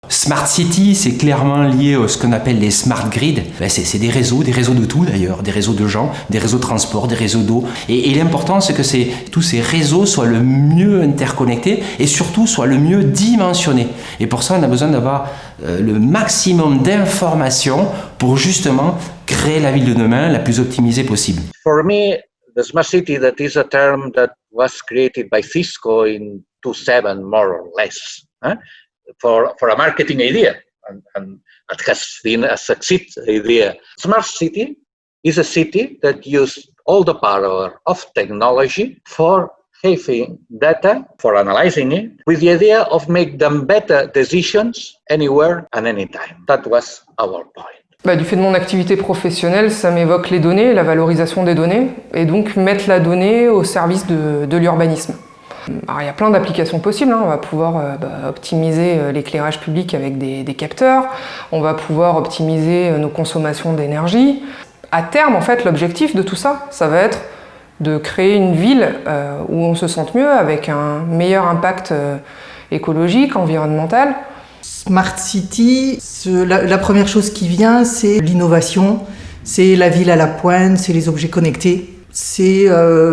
Smart City, c'est clairement lié à ce qu'on appelle les smart grids. C'est des réseaux de tout d'ailleurs, des réseaux de gens, des réseaux de transport, des réseaux d'eau. Et l'important, c'est que tous ces réseaux soient le mieux interconnectés et surtout soient le mieux dimensionnés. Et pour ça, on a besoin d'avoir le maximum d'informations pour justement créer la ville de demain la plus optimisée possible. For me, the smart city, that is a term that was created by Cisco in 2007, more or less. For a marketing idea, and it has been a success idea. Smart city is a city that uses all the power of technology for having data, for analyzing it, with the idea of make them better decisions anywhere and anytime. That was our point. Du fait de mon activité professionnelle, ça m'évoque les données, la valorisation des données, et donc mettre la donnée au service de l'urbanisme. Alors, il y a plein d'applications possibles, on va pouvoir optimiser l'éclairage public avec des capteurs, on va pouvoir optimiser nos consommations d'énergie. À terme, en fait, l'objectif de tout ça, ça va être de créer une ville où on se sente mieux, avec un meilleur impact écologique, environnemental. Smart City, la première chose qui vient, c'est l'innovation, c'est la ville à la pointe, c'est les objets connectés. C'est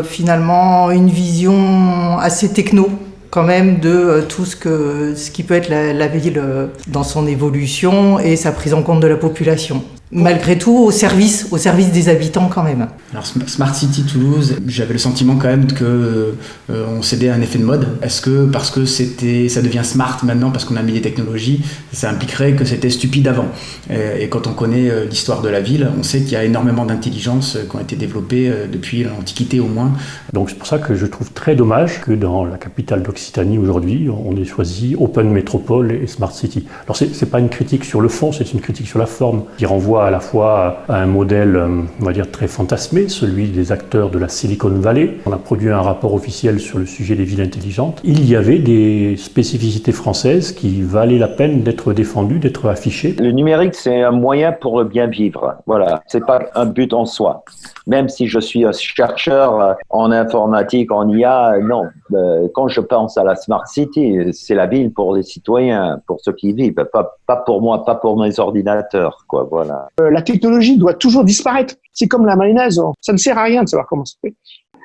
finalement une vision assez techno quand même de tout ce qui peut être la ville dans son évolution et sa prise en compte de la population. Malgré tout, au service des habitants quand même. Alors Smart City Toulouse, j'avais le sentiment quand même que on cédait à un effet de mode. Est-ce que parce que ça devient smart maintenant parce qu'on a mis des technologies, ça impliquerait que c'était stupide avant. Et quand on connaît l'histoire de la ville, on sait qu'il y a énormément d'intelligences qui ont été développées depuis l'Antiquité au moins. Donc c'est pour ça que je trouve très dommage que dans la capitale d'Occitanie aujourd'hui, on ait choisi Open Métropole et Smart City. Alors c'est pas une critique sur le fond, c'est une critique sur la forme qui renvoie à la fois à un modèle, on va dire, très fantasmé, celui des acteurs de la Silicon Valley. On a produit un rapport officiel sur le sujet des villes intelligentes. Il y avait des spécificités françaises qui valaient la peine d'être défendues, d'être affichées. Le numérique, c'est un moyen pour le bien vivre. Voilà, c'est pas un but en soi. Même si je suis un chercheur en informatique, en IA, non. Quand je pense à la Smart City, c'est la ville pour les citoyens, pour ceux qui vivent, pas pour moi, pas pour mes ordinateurs, quoi, voilà. La technologie doit toujours disparaître. C'est comme la mayonnaise, ça ne sert à rien de savoir comment ça fait.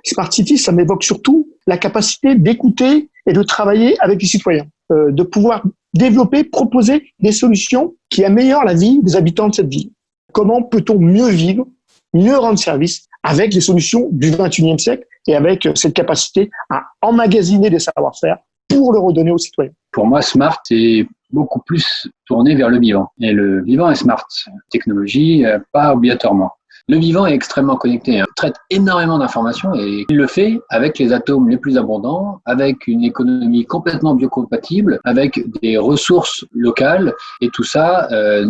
Smart City, ça m'évoque surtout la capacité d'écouter et de travailler avec les citoyens, de pouvoir développer, proposer des solutions qui améliorent la vie des habitants de cette ville. Comment peut-on mieux vivre, mieux rendre service avec les solutions du XXIe siècle et avec cette capacité à emmagasiner des savoir-faire pour le redonner aux citoyens. Pour moi, smart, c'est beaucoup plus tourné vers le vivant. Et le vivant est smart. Technologie, pas obligatoirement. Le vivant est extrêmement connecté, il traite énormément d'informations et il le fait avec les atomes les plus abondants, avec une économie complètement biocompatible, avec des ressources locales et tout ça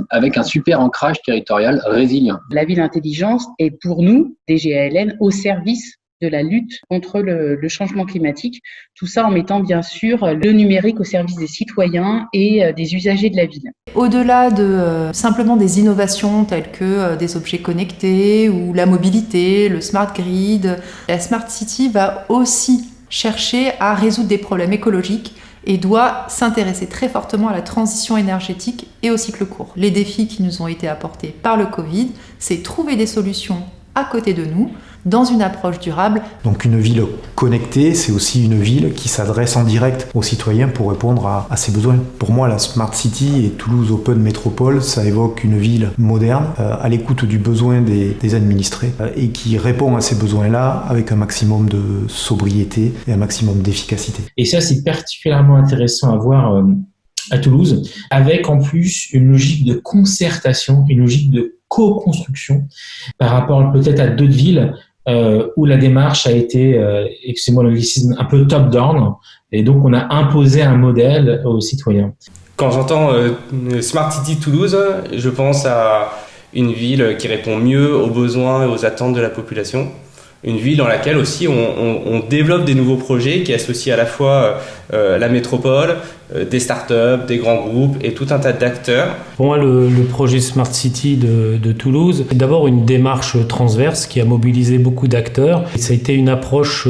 avec un super ancrage territorial résilient. La ville intelligente est pour nous, DGALN, au service de la lutte contre le changement climatique, tout ça en mettant bien sûr le numérique au service des citoyens et des usagers de la ville. Au-delà de simplement des innovations telles que des objets connectés ou la mobilité, le smart grid, la Smart City va aussi chercher à résoudre des problèmes écologiques et doit s'intéresser très fortement à la transition énergétique et au cycle court. Les défis qui nous ont été apportés par le Covid, c'est trouver des solutions à côté de nous, dans une approche durable. Donc une ville connectée, c'est aussi une ville qui s'adresse en direct aux citoyens pour répondre à ses besoins. Pour moi, la Smart City et Toulouse Open Métropole, ça évoque une ville moderne, à l'écoute du besoin des administrés et qui répond à ces besoins-là avec un maximum de sobriété et un maximum d'efficacité. Et ça, c'est particulièrement intéressant à voir à Toulouse, avec en plus une logique de concertation, une logique de co-construction par rapport peut-être à d'autres villes où la démarche a été, excusez-moi l'anglicisme, un peu top-down, et donc on a imposé un modèle aux citoyens. Quand j'entends Smart City Toulouse, je pense à une ville qui répond mieux aux besoins et aux attentes de la population, une ville dans laquelle aussi on développe des nouveaux projets qui associent à la fois la métropole, des startups, des grands groupes et tout un tas d'acteurs. Pour moi, le projet Smart City de Toulouse est d'abord une démarche transverse qui a mobilisé beaucoup d'acteurs. Et ça a été une approche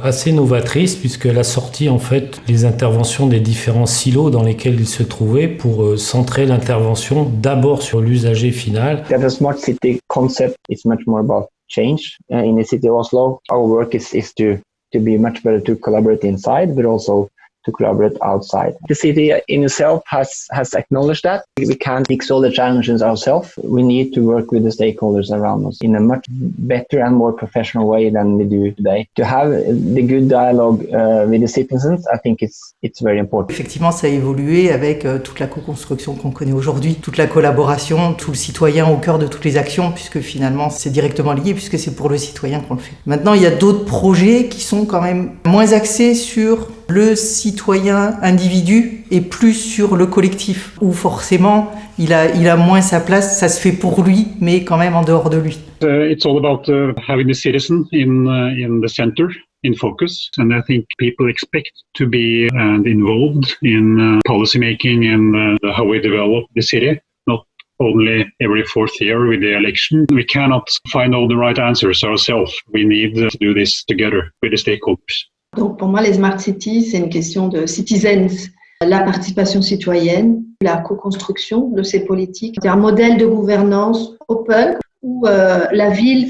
assez novatrice puisqu'elle a sorti en fait les interventions des différents silos dans lesquels ils se trouvaient pour centrer l'intervention d'abord sur l'usager final. The Smart City concept is much more about change. In the city of Oslo, our work is to be much better to collaborate inside, but also to collaborate outside. The city in itself has acknowledged that. We can't fix all the challenges ourselves. We need to work with the stakeholders around us in a much better and more professional way than we do today. To have the good dialogue with the citizens, I think it's very important. Effectivement, ça a évolué avec toute la co-construction qu'on connaît aujourd'hui, toute la collaboration, tout le citoyen au cœur de toutes les actions, puisque finalement c'est directement lié, puisque c'est pour le citoyen qu'on le fait. Maintenant, il y a d'autres projets qui sont quand même moins axés sur le citoyen individu et plus sur le collectif, où forcément il a moins sa place, ça se fait pour lui, mais quand même en dehors de lui. It's all about having the citizen in the center, in focus, and I think people expect to be involved in policy making and how we develop the city. Not only every fourth year with the election. We cannot find all the right answers ourselves. We need to do this together with the stakeholders. Donc pour moi, les Smart Cities, c'est une question de citizens, la participation citoyenne, la co-construction de ces politiques. C'est un modèle de gouvernance open où la ville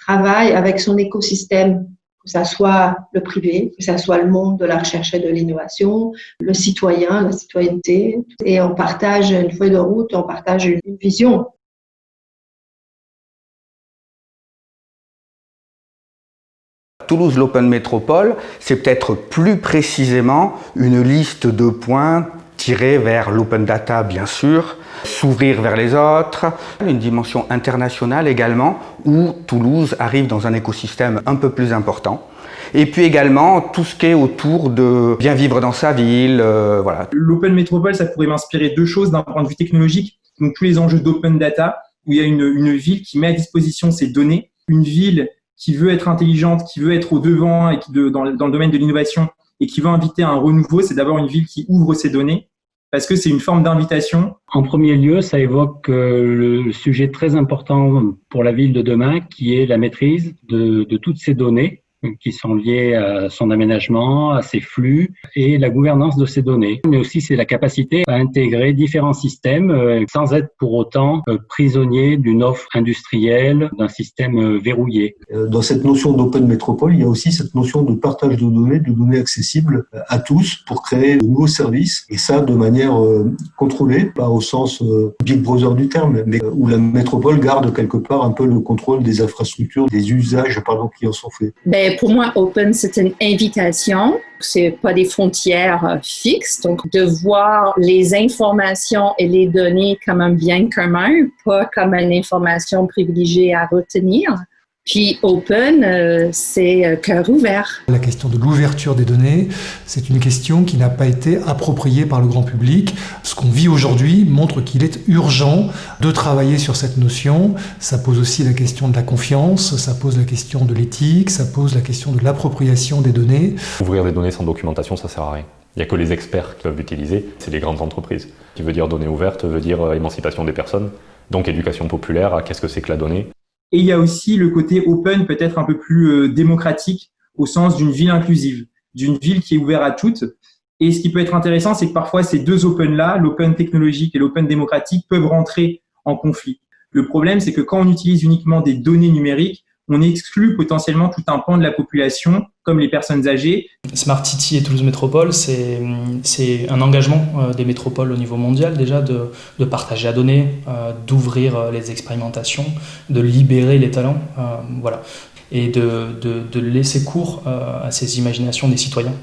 travaille avec son écosystème, que ça soit le privé, que ça soit le monde de la recherche et de l'innovation, le citoyen, la citoyenneté, et on partage une feuille de route, on partage une vision. Toulouse, l'Open Métropole, c'est peut-être plus précisément une liste de points tirés vers l'open data, bien sûr, s'ouvrir vers les autres, une dimension internationale également, où Toulouse arrive dans un écosystème un peu plus important. Et puis également tout ce qui est autour de bien vivre dans sa ville, voilà. L'Open Métropole, ça pourrait m'inspirer deux choses d'un point de vue technologique, donc tous les enjeux d'open data, où il y a une ville qui met à disposition ses données, une ville qui veut être intelligente, qui veut être au devant et dans le domaine de l'innovation et qui veut inviter à un renouveau, c'est d'abord une ville qui ouvre ses données parce que c'est une forme d'invitation. En premier lieu, ça évoque le sujet très important pour la ville de demain qui est la maîtrise de toutes ces données qui sont liées à son aménagement, à ses flux et la gouvernance de ces données. Mais aussi, c'est la capacité à intégrer différents systèmes sans être pour autant prisonnier d'une offre industrielle, d'un système verrouillé. Dans cette notion d'open métropole, il y a aussi cette notion de partage de données accessibles à tous pour créer de nouveaux services et ça de manière contrôlée, pas au sens Big Brother du terme, mais où la métropole garde quelque part un peu le contrôle des infrastructures, des usages qui en sont faits. Pour moi, open, c'est une invitation. C'est pas des frontières fixes. Donc, de voir les informations et les données comme un bien commun, pas comme une information privilégiée à retenir. Puis open, c'est cœur ouvert. La question de l'ouverture des données, c'est une question qui n'a pas été appropriée par le grand public. Ce qu'on vit aujourd'hui montre qu'il est urgent de travailler sur cette notion. Ça pose aussi la question de la confiance, ça pose la question de l'éthique, ça pose la question de l'appropriation des données. Ouvrir des données sans documentation, ça sert à rien. Il n'y a que les experts qui peuvent l'utiliser, c'est les grandes entreprises. Ce qui veut dire données ouvertes, veut dire émancipation des personnes, donc éducation populaire à qu'est-ce que c'est que la donnée. Et il y a aussi le côté open, peut-être un peu plus démocratique, au sens d'une ville inclusive, d'une ville qui est ouverte à toutes. Et ce qui peut être intéressant, c'est que parfois ces deux open-là, l'open technologique et l'open démocratique, peuvent rentrer en conflit. Le problème, c'est que quand on utilise uniquement des données numériques, on exclut potentiellement tout un pan de la population, comme les personnes âgées. Smart City et Toulouse Métropole, c'est un engagement des métropoles au niveau mondial déjà de partager la donnée, d'ouvrir les expérimentations, de libérer les talents, voilà, et de laisser cours à ces imaginations des citoyens.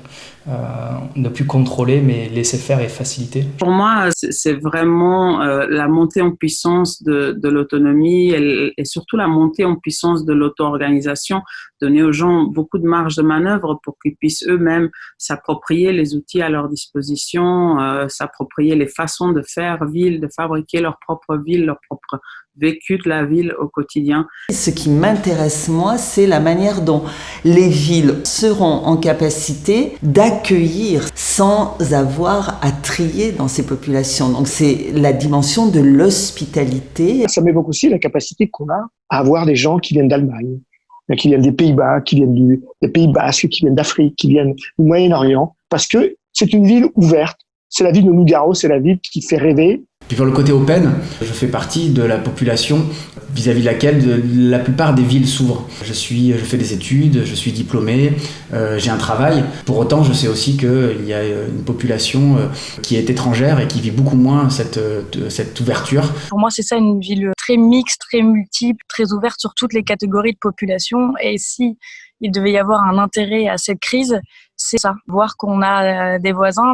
Ne plus contrôler, mais laisser faire et faciliter. Pour moi, c'est vraiment la montée en puissance de l'autonomie et surtout la montée en puissance de l'auto-organisation, donner aux gens beaucoup de marge de manœuvre pour qu'ils puissent eux-mêmes s'approprier les outils à leur disposition, s'approprier les façons de faire ville, de fabriquer leur propre ville, leur propre vécu de la ville au quotidien. Ce qui m'intéresse, moi, c'est la manière dont les villes seront en capacité d'accueillir sans avoir à trier dans ces populations. Donc c'est la dimension de l'hospitalité. Ça m'évoque aussi la capacité qu'on a à avoir des gens qui viennent d'Allemagne, qui viennent des Pays-Bas, qui viennent des Pays Basques, qui viennent d'Afrique, qui viennent du Moyen-Orient, parce que c'est une ville ouverte. C'est la ville de Lugaro, c'est la ville qui fait rêver. Puis pour le côté open, je fais partie de la population vis-à-vis de laquelle la plupart des villes s'ouvrent. Je fais des études, je suis diplômé, j'ai un travail. Pour autant, je sais aussi qu'il y a une population qui est étrangère et qui vit beaucoup moins cette ouverture. Pour moi, c'est ça, une ville très mixte, très multiple, très ouverte sur toutes les catégories de population. Et si il devait y avoir un intérêt à cette crise, c'est ça, voir qu'on a des voisins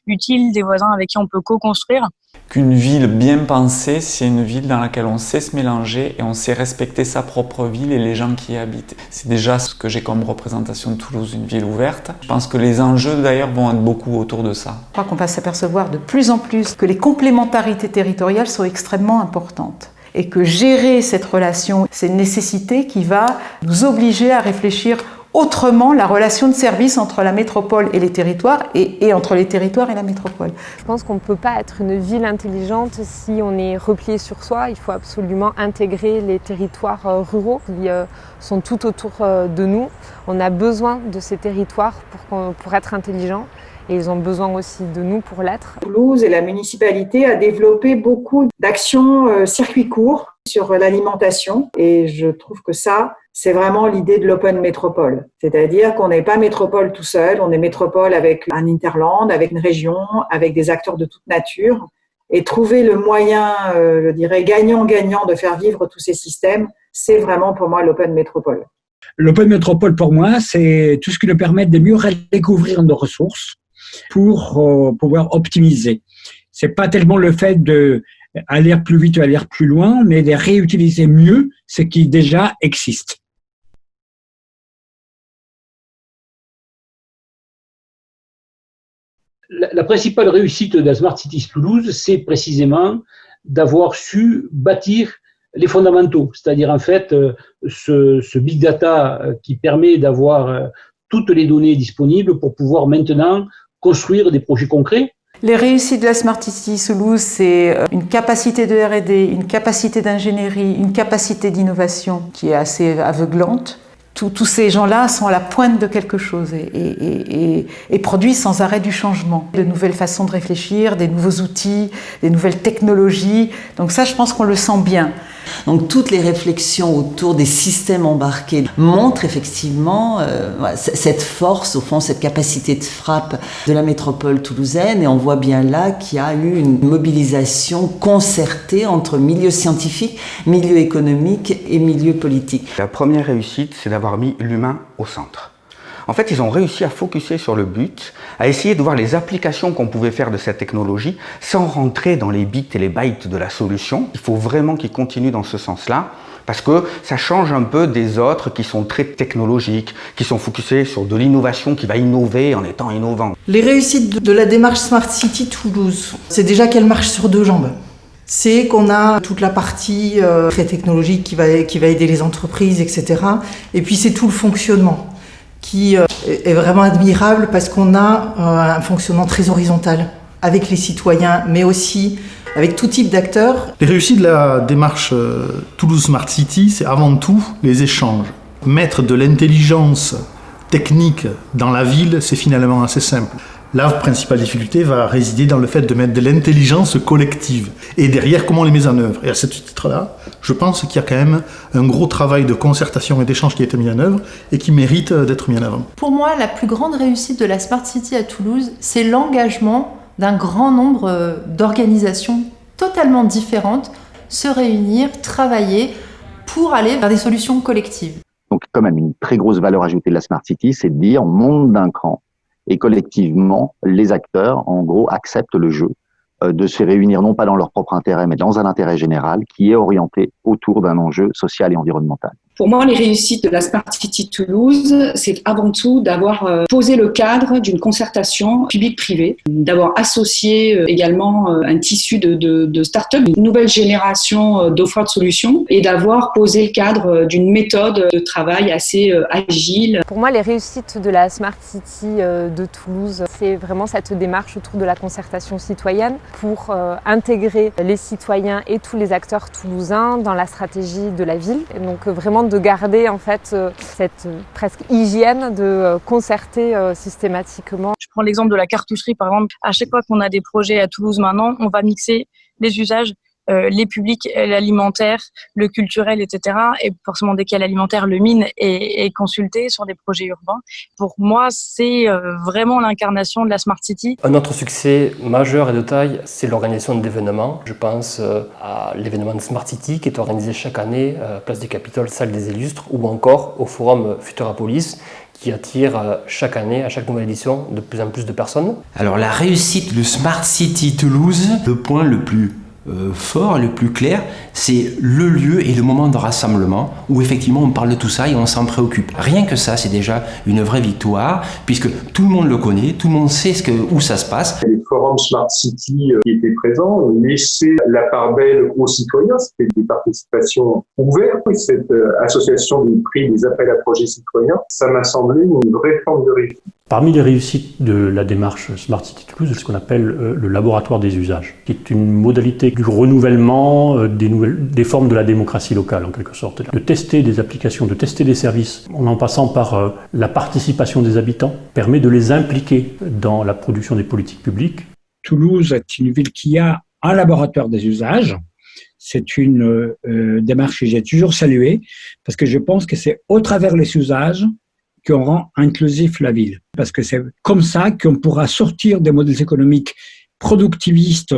utiles, des voisins avec qui on peut co-construire. Qu'une ville bien pensée, c'est une ville dans laquelle on sait se mélanger et on sait respecter sa propre ville et les gens qui y habitent. C'est déjà ce que j'ai comme représentation de Toulouse, une ville ouverte. Je pense que les enjeux d'ailleurs vont être beaucoup autour de ça. Je crois qu'on va s'apercevoir de plus en plus que les complémentarités territoriales sont extrêmement importantes. Et que gérer cette relation, c'est une nécessité qui va nous obliger à réfléchir autrement la relation de service entre la métropole et les territoires et entre les territoires et la métropole. Je pense qu'on ne peut pas être une ville intelligente si on est replié sur soi. Il faut absolument intégrer les territoires ruraux qui sont tout autour de nous. On a besoin de ces territoires pour être intelligents. Et ils ont besoin aussi de nous pour l'être. Toulouse et la municipalité a développé beaucoup d'actions circuits courts sur l'alimentation. Et je trouve que ça, c'est vraiment l'idée de l'open métropole. C'est-à-dire qu'on n'est pas métropole tout seul, on est métropole avec un hinterland, avec une région, avec des acteurs de toute nature. Et trouver le moyen, je dirais, gagnant-gagnant de faire vivre tous ces systèmes, c'est vraiment pour moi l'open métropole. L'open métropole, pour moi, c'est tout ce qui nous permet de mieux redécouvrir nos ressources pour pouvoir optimiser. C'est pas tellement le fait d'aller plus vite ou aller plus loin, mais de réutiliser mieux ce qui déjà existe. La principale réussite de la Smart Cities Toulouse, c'est précisément d'avoir su bâtir les fondamentaux, c'est-à-dire en fait ce big data qui permet d'avoir toutes les données disponibles pour pouvoir maintenant construire des projets concrets. Les réussites de la Smart City Toulouse, c'est une capacité de R&D, une capacité d'ingénierie, une capacité d'innovation qui est assez aveuglante. Tous ces gens-là sont à la pointe de quelque chose et produisent sans arrêt du changement. De nouvelles façons de réfléchir, des nouveaux outils, des nouvelles technologies. Donc ça, je pense qu'on le sent bien. Donc toutes les réflexions autour des systèmes embarqués montrent effectivement cette force, au fond, cette capacité de frappe de la métropole toulousaine. Et on voit bien là qu'il y a eu une mobilisation concertée entre milieu scientifique, milieu économique et milieu politique. La première réussite, c'est d'avoir mis l'humain au centre. En fait, ils ont réussi à focuser sur le but, à essayer de voir les applications qu'on pouvait faire de cette technologie sans rentrer dans les bits et les bytes de la solution. Il faut vraiment qu'ils continuent dans ce sens-là, parce que ça change un peu des autres qui sont très technologiques, qui sont focusés sur de l'innovation, qui va innover en étant innovant. Les réussites de la démarche Smart City Toulouse, c'est déjà qu'elle marche sur deux jambes. C'est qu'on a toute la partie très technologique qui va aider les entreprises, etc. Et puis c'est tout le fonctionnement qui est vraiment admirable parce qu'on a un fonctionnement très horizontal avec les citoyens, mais aussi avec tout type d'acteurs. Les réussites de la démarche Toulouse Smart City, c'est avant tout les échanges. Mettre de l'intelligence technique dans la ville, c'est finalement assez simple. La principale difficulté va résider dans le fait de mettre de l'intelligence collective. Et derrière, comment on les met en œuvre. Et à ce titre-là, je pense qu'il y a quand même un gros travail de concertation et d'échange qui a été mis en œuvre et qui mérite d'être mis en avant. Pour moi, la plus grande réussite de la Smart City à Toulouse, c'est l'engagement d'un grand nombre d'organisations totalement différentes se réunir, travailler pour aller vers des solutions collectives. Donc, quand même, une très grosse valeur ajoutée de la Smart City, c'est de dire on monte d'un cran. Et collectivement, les acteurs, en gros, acceptent le jeu de se réunir non pas dans leur propre intérêt, mais dans un intérêt général qui est orienté autour d'un enjeu social et environnemental. Pour moi, les réussites de la Smart City Toulouse, c'est avant tout d'avoir posé le cadre d'une concertation publique-privée, d'avoir associé également un tissu de start-up, une nouvelle génération d'offres de solutions et d'avoir posé le cadre d'une méthode de travail assez agile. Pour moi, les réussites de la Smart City de Toulouse, c'est vraiment cette démarche autour de la concertation citoyenne pour intégrer les citoyens et tous les acteurs toulousains dans la stratégie de la ville. Et donc vraiment de garder en fait cette presque hygiène de concerter systématiquement. Je prends l'exemple de la cartoucherie par exemple. À chaque fois qu'on a des projets à Toulouse maintenant, on va mixer les usages, les publics, l'alimentaire, le culturel, etc. Et forcément, dès qu'il y a l'alimentaire, le mine est consulté sur des projets urbains. Pour moi, c'est vraiment l'incarnation de la Smart City. Un autre succès majeur et de taille, c'est l'organisation d'événements. Je pense à l'événement de Smart City qui est organisé chaque année, Place des Capitoles, Salle des Illustres, ou encore au Forum Futurapolis, qui attire chaque année, à chaque nouvelle édition, de plus en plus de personnes. Alors la réussite de Smart City Toulouse, le point le plus fort, le plus clair, c'est le lieu et le moment de rassemblement où effectivement on parle de tout ça et on s'en préoccupe. Rien que ça, c'est déjà une vraie victoire puisque tout le monde le connaît, tout le monde sait où ça se passe. Les forums Smart City qui étaient présents laissaient la part belle aux citoyens, c'était des participations ouvertes. Cette association des prix des appels à projets citoyens, ça m'a semblé une vraie forme de réussite. Parmi les réussites de la démarche Smart City Toulouse, ce qu'on appelle le laboratoire des usages, qui est une modalité du renouvellement des formes de la démocratie locale, en quelque sorte. De tester des applications, de tester des services, en passant par la participation des habitants, permet de les impliquer dans la production des politiques publiques. Toulouse est une ville qui a un laboratoire des usages. C'est une démarche que j'ai toujours saluée, parce que je pense que c'est au travers les usages qu'on rend inclusif la ville. Parce que c'est comme ça qu'on pourra sortir des modèles économiques productivistes,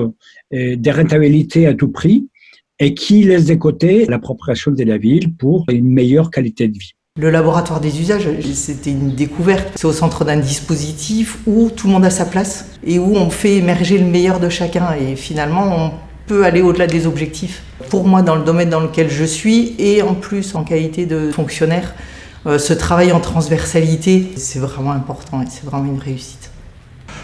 des rentabilités à tout prix, et qui laissent de côté l'appropriation de la ville pour une meilleure qualité de vie. Le laboratoire des usages, c'était une découverte. C'est au centre d'un dispositif où tout le monde a sa place et où on fait émerger le meilleur de chacun. Et finalement, on peut aller au-delà des objectifs. Pour moi, dans le domaine dans lequel je suis, et en plus en qualité de fonctionnaire, ce travail en transversalité, c'est vraiment important et c'est vraiment une réussite.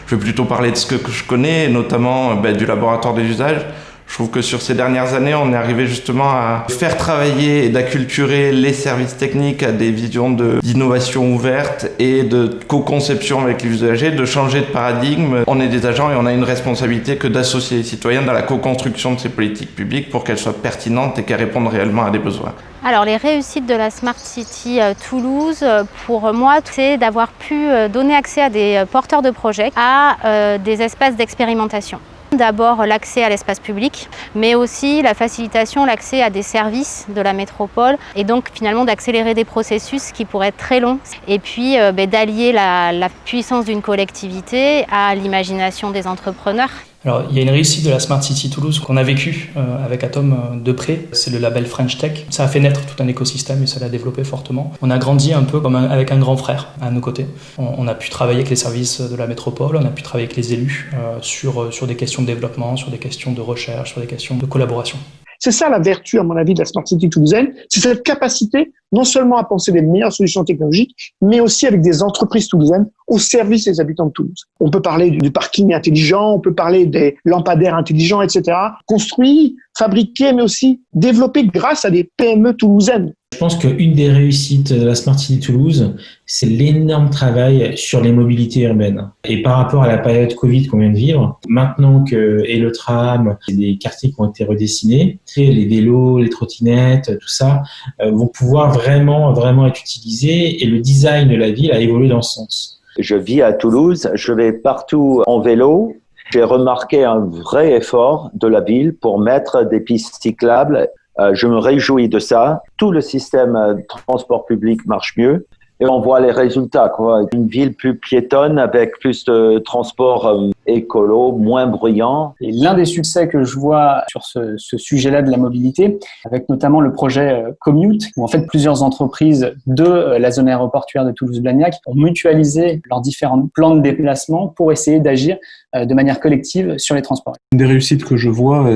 Je vais plutôt parler de ce que je connais, notamment du laboratoire des usages. Je trouve que sur ces dernières années, on est arrivé justement à faire travailler et d'acculturer les services techniques à des visions d'innovation ouverte et de co-conception avec les usagers, de changer de paradigme. On est des agents et on a une responsabilité que d'associer les citoyens dans la co-construction de ces politiques publiques pour qu'elles soient pertinentes et qu'elles répondent réellement à des besoins. Alors les réussites de la Smart City Toulouse, pour moi, c'est d'avoir pu donner accès à des porteurs de projets, à des espaces d'expérimentation. D'abord l'accès à l'espace public, mais aussi la facilitation, l'accès à des services de la métropole et donc finalement d'accélérer des processus qui pourraient être très longs et puis d'allier la puissance d'une collectivité à l'imagination des entrepreneurs. Alors, il y a une réussite de la Smart City Toulouse qu'on a vécue avec Atom de près, c'est le label French Tech. Ça a fait naître tout un écosystème et ça l'a développé fortement. On a grandi un peu comme avec un grand frère à nos côtés. On a pu travailler avec les services de la métropole, on a pu travailler avec les élus sur des questions de développement, sur des questions de recherche, sur des questions de collaboration. C'est ça la vertu, à mon avis, de la Smart City toulousaine, c'est cette capacité non seulement à penser des meilleures solutions technologiques, mais aussi avec des entreprises toulousaines au service des habitants de Toulouse. On peut parler du parking intelligent, on peut parler des lampadaires intelligents, etc. Construits, fabriqués, mais aussi développés grâce à des PME toulousaines. Je pense qu'une des réussites de la Smart City Toulouse, c'est l'énorme travail sur les mobilités urbaines. Et par rapport à la période Covid qu'on vient de vivre, maintenant que et le tram, c'est des quartiers qui ont été redessinés, les vélos, les trottinettes, tout ça, vont pouvoir vraiment être utilisés et le design de la ville a évolué dans ce sens. Je vis à Toulouse, je vais partout en vélo. J'ai remarqué un vrai effort de la ville pour mettre des pistes cyclables. Je me réjouis de ça. Tout le système de transport public marche mieux et on voit les résultats, quoi. Une ville plus piétonne avec plus de transport écolo, moins bruyant. Et l'un des succès que je vois sur ce sujet-là de la mobilité, avec notamment le projet Commute, où en fait plusieurs entreprises de la zone aéroportuaire de Toulouse-Blagnac ont mutualisé leurs différents plans de déplacement pour essayer d'agir de manière collective sur les transports. Une des réussites que je vois,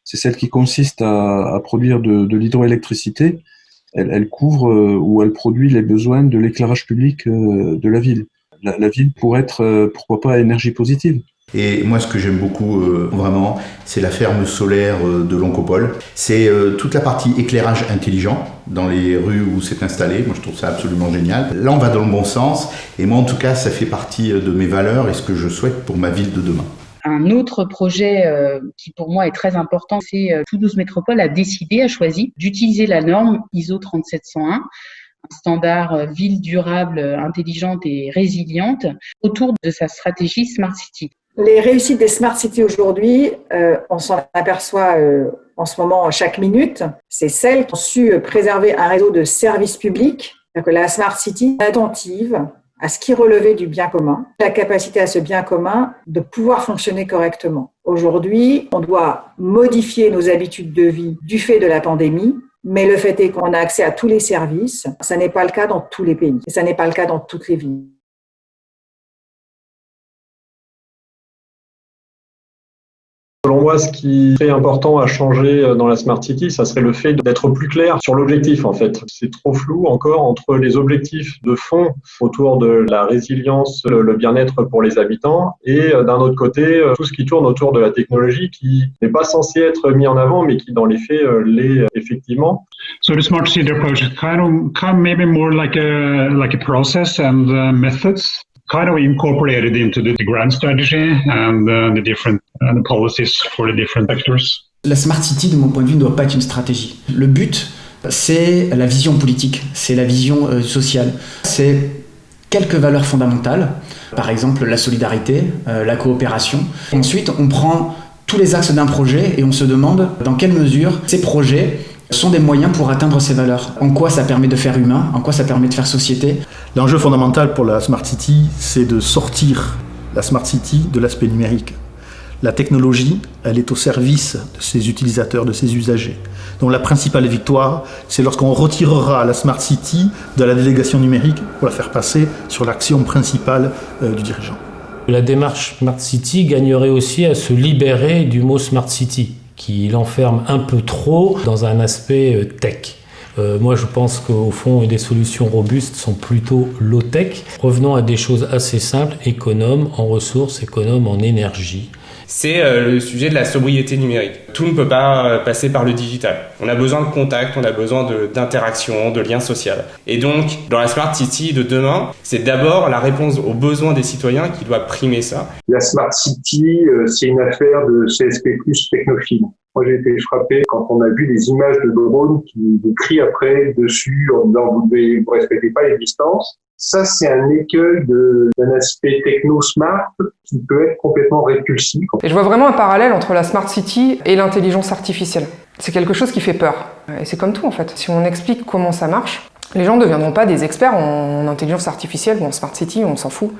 c'est celle qui consiste à produire de l'hydroélectricité elle couvre ou elle produit les besoins de l'éclairage public de la ville. La ville pourrait être, pourquoi pas, à énergie positive. Et moi, ce que j'aime beaucoup, vraiment, c'est la ferme solaire de l'Oncopole. C'est toute la partie éclairage intelligent dans les rues où c'est installé. Moi, je trouve ça absolument génial. Là, on va dans le bon sens. Et moi, en tout cas, ça fait partie de mes valeurs et ce que je souhaite pour ma ville de demain. Un autre projet qui pour moi est très important, c'est Toulouse Métropole a choisi d'utiliser la norme ISO 37101, un standard ville durable, intelligente et résiliente, autour de sa stratégie Smart City. Les réussites des Smart Cities aujourd'hui, on s'en aperçoit en ce moment chaque minute, c'est celles qui ont su préserver un réseau de services publics, que la Smart City est attentive à ce qui relevait du bien commun, la capacité à ce bien commun de pouvoir fonctionner correctement. Aujourd'hui, on doit modifier nos habitudes de vie du fait de la pandémie, mais le fait est qu'on a accès à tous les services. Ça n'est pas le cas dans tous les pays et ça n'est pas le cas dans toutes les villes. Selon moi, ce qui est important à changer dans la Smart City, ça serait le fait d'être plus clair sur l'objectif, en fait. C'est trop flou encore entre les objectifs de fond autour de la résilience, le bien-être pour les habitants, et d'un autre côté, tout ce qui tourne autour de la technologie qui n'est pas censé être mis en avant, mais qui, dans les faits, l'est effectivement. So the Smart City approach is kind of maybe more like a process and methods. Kind of incorporated into the grand strategy and the different policies for the different sectors. La Smart City, de mon point de vue, ne doit pas être une stratégie. Le but, c'est la vision politique, c'est la vision sociale, c'est quelques valeurs fondamentales, par exemple la solidarité, la coopération. Ensuite, on prend tous les axes d'un projet et on se demande dans quelle mesure ces projets sont des moyens pour atteindre ces valeurs. En quoi ça permet de faire humain, en quoi ça permet de faire société. L'enjeu fondamental pour la Smart City, c'est de sortir la Smart City de l'aspect numérique. La technologie, elle est au service de ses utilisateurs, de ses usagers. Donc la principale victoire, c'est lorsqu'on retirera la Smart City de la délégation numérique pour la faire passer sur l'action principale du dirigeant. La démarche Smart City gagnerait aussi à se libérer du mot Smart City, qui l'enferme un peu trop dans un aspect tech. Moi, je pense qu'au fond, des solutions robustes sont plutôt low-tech. Revenons à des choses assez simples, économes en ressources, économes en énergie. C'est le sujet de la sobriété numérique. Tout ne peut pas passer par le digital. On a besoin de contact, on a besoin d'interaction, de liens sociaux. Et donc, dans la Smart City de demain, c'est d'abord la réponse aux besoins des citoyens qui doit primer ça. La Smart City, c'est une affaire de CSP+, technophile. Moi, j'ai été frappé quand on a vu des images de drones qui vous crient après dessus en disant vous respectez pas les distances. Ça, c'est un écueil d'un aspect techno-smart qui peut être complètement répulsif. Et je vois vraiment un parallèle entre la Smart City et l'intelligence artificielle. C'est quelque chose qui fait peur. Et c'est comme tout, en fait. Si on explique comment ça marche, les gens ne deviendront pas des experts en intelligence artificielle ou en Smart City, on s'en fout.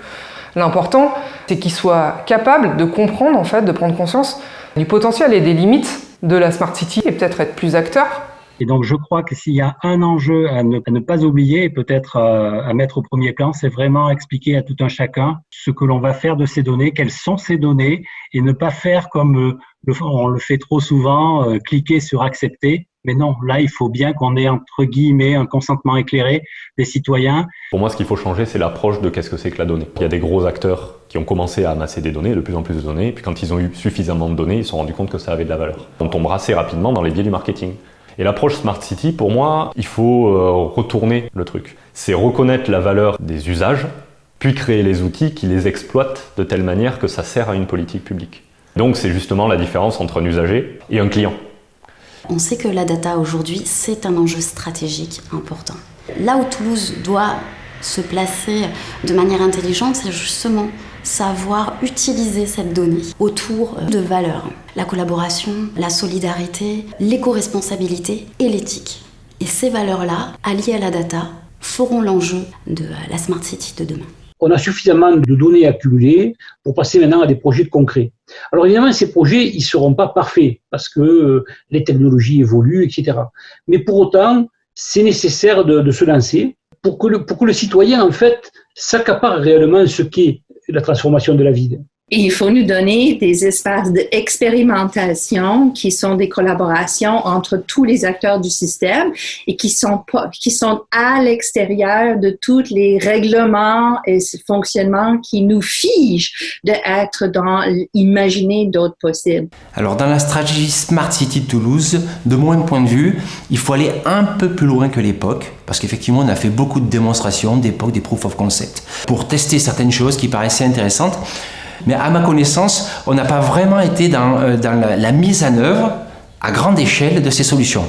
L'important, c'est qu'ils soient capables de comprendre, en fait, de prendre conscience du potentiel et des limites de la Smart City et peut-être être plus acteurs. Et donc, je crois que s'il y a un enjeu à ne pas oublier et peut-être à mettre au premier plan, c'est vraiment expliquer à tout un chacun ce que l'on va faire de ces données, quelles sont ces données, et ne pas faire comme on le fait trop souvent, cliquer sur accepter. Mais non, là, il faut bien qu'on ait, entre guillemets, un consentement éclairé des citoyens. Pour moi, ce qu'il faut changer, c'est l'approche de qu'est-ce que c'est que la donnée. Il y a des gros acteurs qui ont commencé à amasser des données, de plus en plus de données, et puis quand ils ont eu suffisamment de données, ils se sont rendus compte que ça avait de la valeur. On tombera assez rapidement dans les biais du marketing. Et l'approche Smart City, pour moi, il faut retourner le truc. C'est reconnaître la valeur des usages, puis créer les outils qui les exploitent de telle manière que ça sert à une politique publique. Donc c'est justement la différence entre un usager et un client. On sait que la data aujourd'hui, c'est un enjeu stratégique important. Là où Toulouse doit se placer de manière intelligente, c'est justement savoir utiliser cette donnée autour de valeurs. La collaboration, la solidarité, l'éco-responsabilité et l'éthique. Et ces valeurs-là, alliées à la data, feront l'enjeu de la Smart City de demain. On a suffisamment de données accumulées pour passer maintenant à des projets concrets. Alors évidemment, ces projets, ils ne seront pas parfaits parce que les technologies évoluent, etc. Mais pour autant, c'est nécessaire de se lancer pour que le citoyen, en fait, s'accapare réellement ce qu'est la transformation de la ville. Et il faut nous donner des espaces d'expérimentation qui sont des collaborations entre tous les acteurs du système et qui sont à l'extérieur de tous les règlements et fonctionnements qui nous figent d'être dans imaginer d'autres possibles. Alors dans la stratégie Smart City de Toulouse, de mon point de vue, il faut aller un peu plus loin que l'époque, parce qu'effectivement on a fait beaucoup de démonstrations d'époque, des proof of concept, pour tester certaines choses qui paraissaient intéressantes. Mais à ma connaissance, on n'a pas vraiment été dans la mise en œuvre à grande échelle de ces solutions.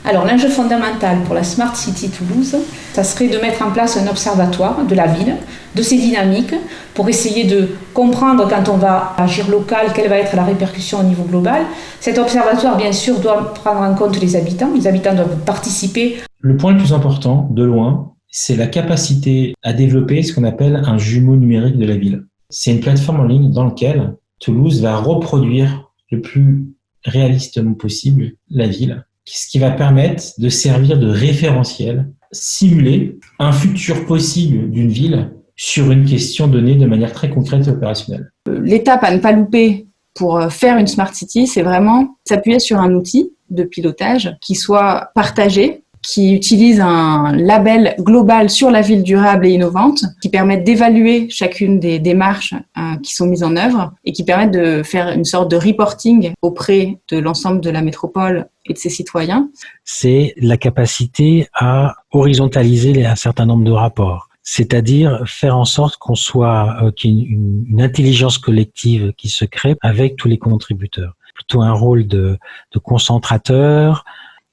Alors l'enjeu fondamental pour la Smart City Toulouse, ça serait de mettre en place un observatoire de la ville, de ses dynamiques, pour essayer de comprendre quand on va agir local, quelle va être la répercussion au niveau global. Cet observatoire, bien sûr, doit prendre en compte les habitants doivent participer. Le point le plus important, de loin, c'est la capacité à développer ce qu'on appelle un jumeau numérique de la ville. C'est une plateforme en ligne dans laquelle Toulouse va reproduire le plus réalistement possible la ville, ce qui va permettre de servir de référentiel, simuler un futur possible d'une ville sur une question donnée de manière très concrète et opérationnelle. L'étape à ne pas louper pour faire une Smart City, c'est vraiment s'appuyer sur un outil de pilotage qui soit partagé, qui utilise un label global sur la ville durable et innovante, qui permettent d'évaluer chacune des démarches qui sont mises en œuvre et qui permettent de faire une sorte de reporting auprès de l'ensemble de la métropole et de ses citoyens. C'est la capacité à horizontaliser un certain nombre de rapports. C'est-à-dire faire en sorte qu'il y ait une intelligence collective qui se crée avec tous les contributeurs. Plutôt un rôle de concentrateur,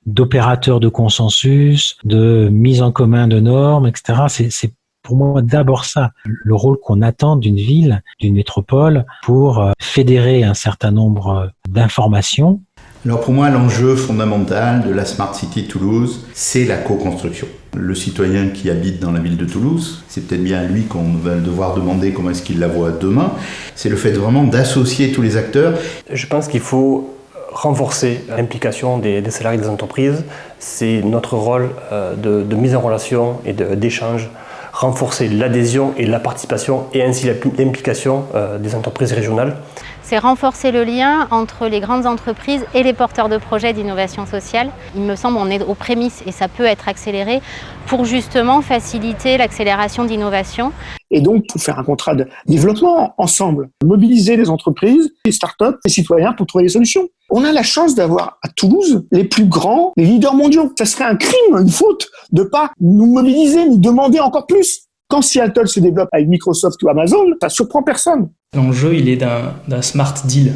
d'opérateur de consensus, de mise en commun de normes, etc. C'est pour moi d'abord ça, le rôle qu'on attend d'une ville, d'une métropole, pour fédérer un certain nombre d'informations. Alors pour moi, l'enjeu fondamental de la Smart City de Toulouse, c'est la co-construction. Le citoyen qui habite dans la ville de Toulouse, c'est peut-être bien à lui qu'on va devoir demander comment est-ce qu'il la voit demain. C'est le fait vraiment d'associer tous les acteurs. Je pense qu'il faut renforcer l'implication des salariés des entreprises. C'est notre rôle de mise en relation et d'échange, renforcer l'adhésion et la participation et ainsi l'implication des entreprises régionales. C'est renforcer le lien entre les grandes entreprises et les porteurs de projets d'innovation sociale. Il me semble qu'on est aux prémices et ça peut être accéléré pour justement faciliter l'accélération d'innovation. Et donc, pour faire un contrat de développement ensemble, mobiliser les entreprises, les startups, les citoyens pour trouver des solutions. On a la chance d'avoir à Toulouse les plus grands, les leaders mondiaux. Ça serait un crime, une faute de pas nous mobiliser, nous demander encore plus. Quand Seattle se développe avec Microsoft ou Amazon, ça surprend personne. L'enjeu, il est d'un smart deal.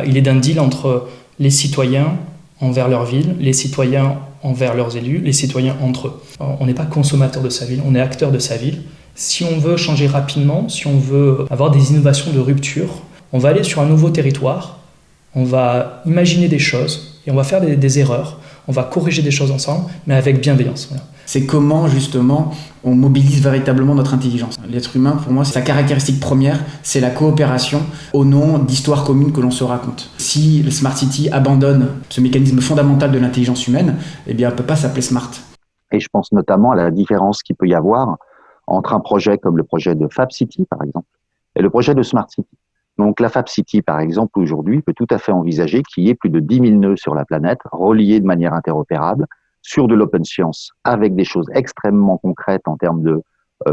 Il est d'un deal entre les citoyens envers leur ville, les citoyens envers leurs élus, les citoyens entre eux. On n'est pas consommateur de sa ville, on est acteur de sa ville. Si on veut changer rapidement, si on veut avoir des innovations de rupture, on va aller sur un nouveau territoire, on va imaginer des choses et on va faire des erreurs, on va corriger des choses ensemble, mais avec bienveillance. Voilà. C'est comment, justement, on mobilise véritablement notre intelligence. L'être humain, pour moi, sa caractéristique première, c'est la coopération au nom d'histoires communes que l'on se raconte. Si le Smart City abandonne ce mécanisme fondamental de l'intelligence humaine, eh bien, elle ne peut pas s'appeler Smart. Et je pense notamment à la différence qu'il peut y avoir entre un projet comme le projet de Fab City, par exemple, et le projet de Smart City. Donc la Fab City, par exemple, aujourd'hui, peut tout à fait envisager qu'il y ait plus de 10 000 nœuds sur la planète, reliés de manière interopérable, sur de l'open science, avec des choses extrêmement concrètes en termes de